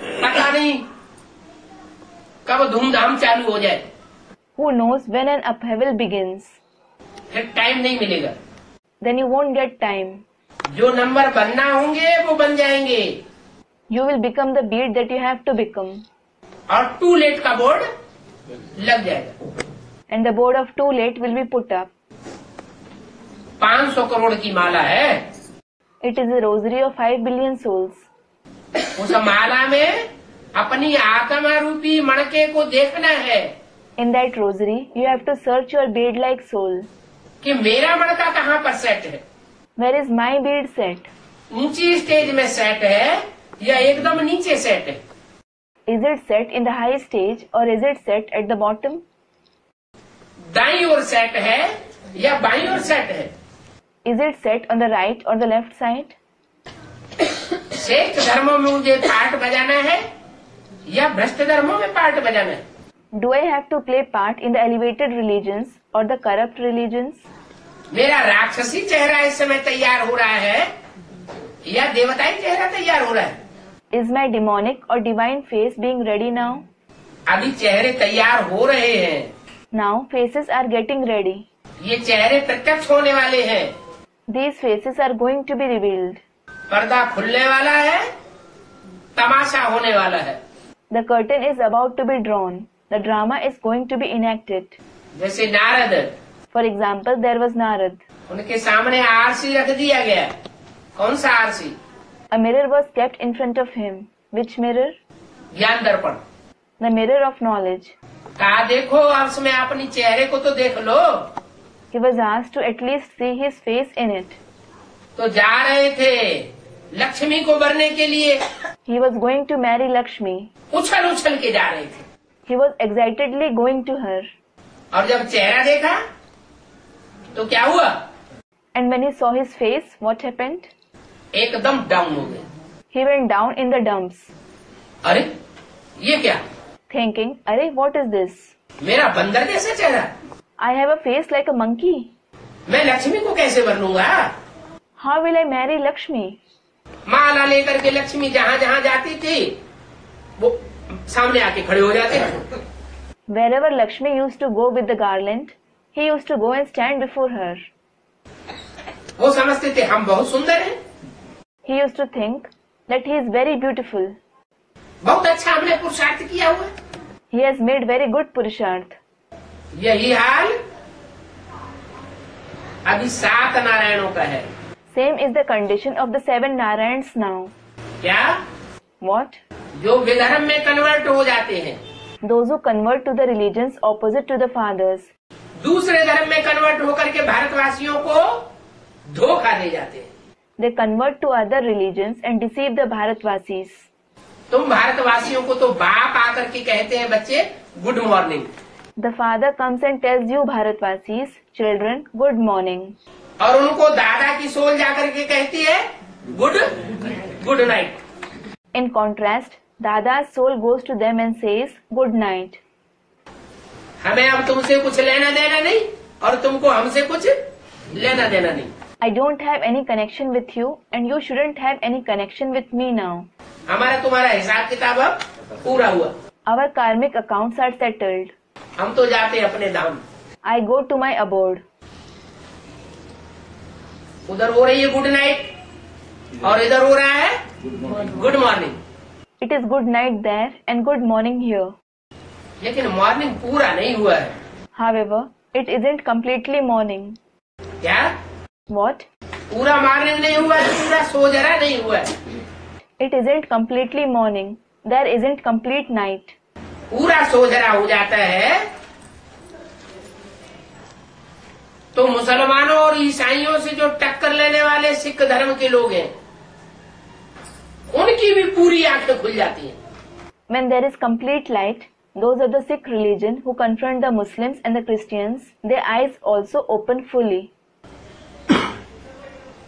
पता नहीं कब धूमधाम चालू हो जाए, Who knows when an upheaval begins? फिर टाइम नहीं मिलेगा। Then you won't get time. जो नंबर बनना होंगे वो बन जाएंगे, You will become the beat that you have to become. और टू लेट का बोर्ड लग जाएगा। And the board of too late will be put up. 500 crore की माला है, It is a rosary of 5 billion souls. उस माला में अपनी आत्मा रूपी मणके को देखना है In that rosary, you have to search your bead-like soul. कि मेरा मणका कहाँ पर सेट है, Where is my bead set? ऊंची स्टेज में सेट है या एकदम नीचे सेट है। Is it set in the high stage or is it set at the bottom? दाईं ओर सेट है या बाईं ओर सेट है। Is it set on the right or the left side? श्रेष्ठ धर्मों में मुझे पार्ट बजाना है या भ्रष्ट धर्मों में पार्ट बजाना है। Do I have to play part in the elevated religions or the corrupt religions? मेरा राक्षसी चेहरा इस समय तैयार हो रहा है या देवताई चेहरा तैयार हो रहा है। Is my demonic or divine face being ready now? अभी चेहरे तैयार हो रहे हैं, Now faces are getting ready. ये चेहरे प्रत्यक्ष होने वाले हैं। These faces are going to be revealed. पर्दा खुलने वाला है, तमाशा होने वाला है। The curtain is about to be drawn. The drama is going to be enacted. जैसे Narad, For example, there was Narad. उनके सामने आरसी रख दिया गया। कौन सा RC? A mirror was kept in front of him. Which mirror? ज्ञान दर्पण। The mirror of knowledge. कहा देखो उसमें अपनी चेहरे को तो देख लो। He was asked to at least see his face in it. तो जा रहे थे लक्ष्मी को वरने के लिए, He was going to marry Lakshmi. उछल उछल के जा रहे थे। He was excitedly going to her. और जब चेहरा देखा तो क्या हुआ? And when he saw his face, what happened? एकदम डाउन हो गए। He went down in the dumps, अरे ये क्या? thinking, "Arey, what is this? मेरा बंदर जैसा चेहरा, I have a face like a monkey. मैं लक्ष्मी को कैसे वर लूंगा?" How will I marry Lakshmi?" माला लेकर के लक्ष्मी जहाँ जहाँ जाती थी वो सामने आके खड़े हो जाते। Wherever Lakshmi used to go with the garland, he used to go and stand before her. वो समझते थे हम बहुत सुंदर हैं, He used to think that he is very beautiful. बहुत अच्छा हमने पुरुषार्थ किया हुआ है। He has made very good Purusharth. यही हाल अभी 7 नारायणों का है। Same is the condition of the 7 Narayans now. क्या? What? जो विधर्म में कन्वर्ट हो जाते हैं, Those who convert to the religions opposite to the fathers. दूसरे धर्म में कन्वर्ट होकर के भारतवासियों को धोखा दे जाते हैं। They convert to other religions and deceive the Bharatvasis. तुम भारतवासियों को तो बाप आकर के कहते हैं बच्चे good morning, The father comes and tells you Bharatvasis, children, good morning. और उनको दादा की सोल जाकर के कहती है good night. In contrast, Dada's soul goes to them and says, good night. हमें अब तुमसे कुछ लेना देना नहीं और तुमको हमसे कुछ लेना देना नहीं। I don't have any connection with you and you shouldn't have any connection with me now. हमारा तुम्हारा हिसाब किताब अब पूरा हुआ। Our karmic accounts are settled. हम तो जाते हैं अपने धाम। I go to my abode. उधर हो रही है गुड नाइट और इधर हो रहा है good morning. It is good night there and good morning here. लेकिन मॉर्निंग पूरा नहीं हुआ है। However, it isn't completely morning. क्या? What? पूरा मॉर्निंग नहीं हुआ है, पूरा सोजरा नहीं हुआ है। It isn't completely morning. There isn't complete night. पूरा सोजरा हो जाता है तो मुसलमानों और ईसाइयों से जो टक्कर लेने वाले सिख धर्म के लोग हैं उनकी भी पूरी आंखें खुल जाती हैं। When there is complete light, those of the Sikh religion who confront the Muslims and the Christians, their eyes also open fully.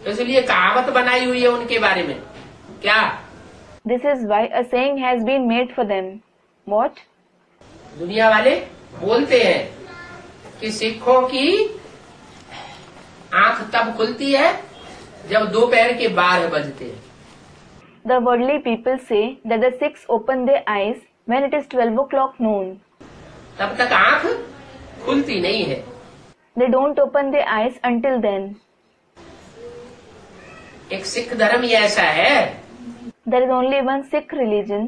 इसलिए कहावत बनाई हुई है उनके बारे में। क्या? This is why a saying has been made for them. What? दुनिया वाले बोलते हैं कि सिखों की आंख तब खुलती है जब दोपहर के 12 बजते हैं। The worldly people say that the Sikhs open their eyes when it is 12 o'clock noon. तब तक आंख खुलती नहीं है। They don't open their eyes until then. एक सिख धर्म ही ऐसा है There is only one Sikh religion.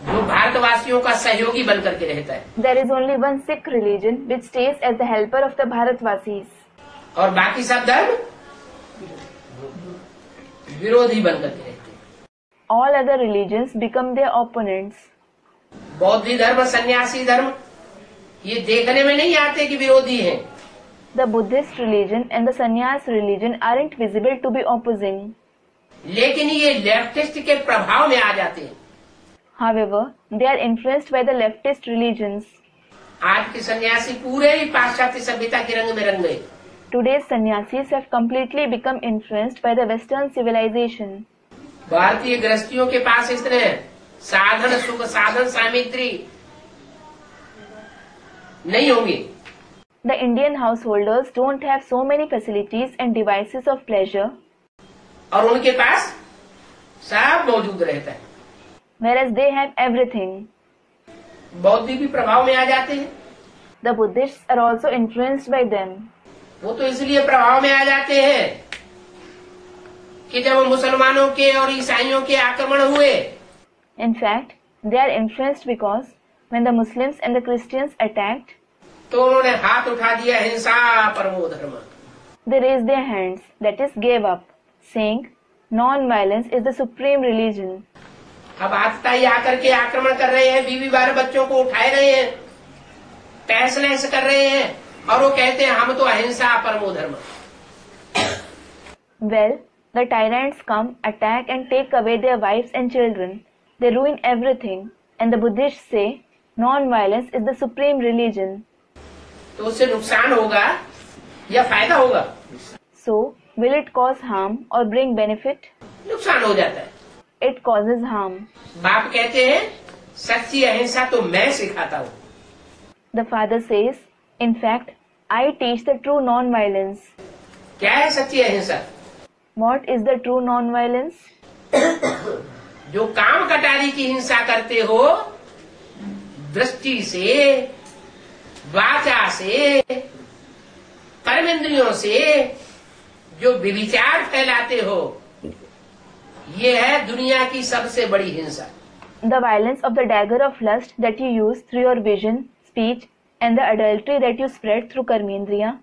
जो भारतवासियों का सहयोगी बन करके रहता है, There is only one Sikh religion which stays as the helper of the Bharatvasis. और बाकी सब धर्म विरोधी बन करके रहते हैं। All other religions become their opponents. बौद्ध धर्म, सन्यासी धर्म ये देखने में नहीं आते कि विरोधी हैं, The Buddhist religion and the Sannyas religion aren't visible to be opposing. लेकिन ये लेफ्टिस्ट के प्रभाव में आ जाते हैं। However, they are influenced by the leftist religions. आज के सन्यासी पूरे ही पाश्चात्य सभ्यता के रंग में रंग गए। Today's sannyasis have completely become influenced by the Western civilization. भारतीय गृहस्थियों के पास इतने साधन, सुख साधन, सामग्री नहीं होंगे। The Indian householders don't have so many facilities and devices of pleasure, और उनके पास सब मौजूद रहता है। whereas they have everything. बौद्ध भी प्रभाव में आ जाते हैं। The Buddhists are also influenced by them. वो तो इसलिए प्रभाव में आ जाते हैं कि जब मुसलमानों के और ईसाइयों के आक्रमण हुए, In fact, they are influenced because when the Muslims and the Christians attacked, तो उन्होंने हाथ उठा दिया, हिंसा परमो धर्म। they raised their hands, that is, gave up, saying, non-violence is the supreme religion. अब आतताई आकर के आक्रमण कर रहे हैं, बीवी बारह बच्चों को उठाए रहे हैं, तहस नहस कर रहे हैं, और वो कहते हैं हम तो अहिंसा परमो धर्म। Well, the tyrants come, attack and take away their wives and children. They ruin everything, and the Buddhists say, non-violence is the supreme religion. तो उससे नुकसान होगा या फायदा होगा? So, will it cause harm or bring benefit? नुकसान हो जाता है। It causes harm. बाप कहते हैं सच्ची अहिंसा तो मैं सिखाता हूँ। The father says, in fact, I teach the true non-violence. क्या है सच्ची अहिंसा? What is the true non-violence? जो काम कटारी की हिंसा करते हो, दृष्टि से, वाचा से, कर्मेंद्रियों से जो व्यभिचार फैलाते हो, ये है दुनिया की सबसे बड़ी हिंसा। The violence of the dagger of lust that you use through your vision, speech, and the adultery that you spread through karmendriya,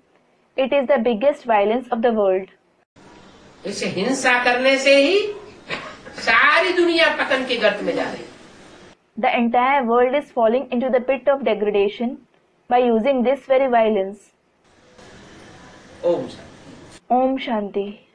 it is the biggest violence of the world. इस हिंसा करने से ही सारी दुनिया पतन के गर्त में जा रही है। The entire world is falling into the pit of degradation by using this very violence. Om Shanti. Om Shanti.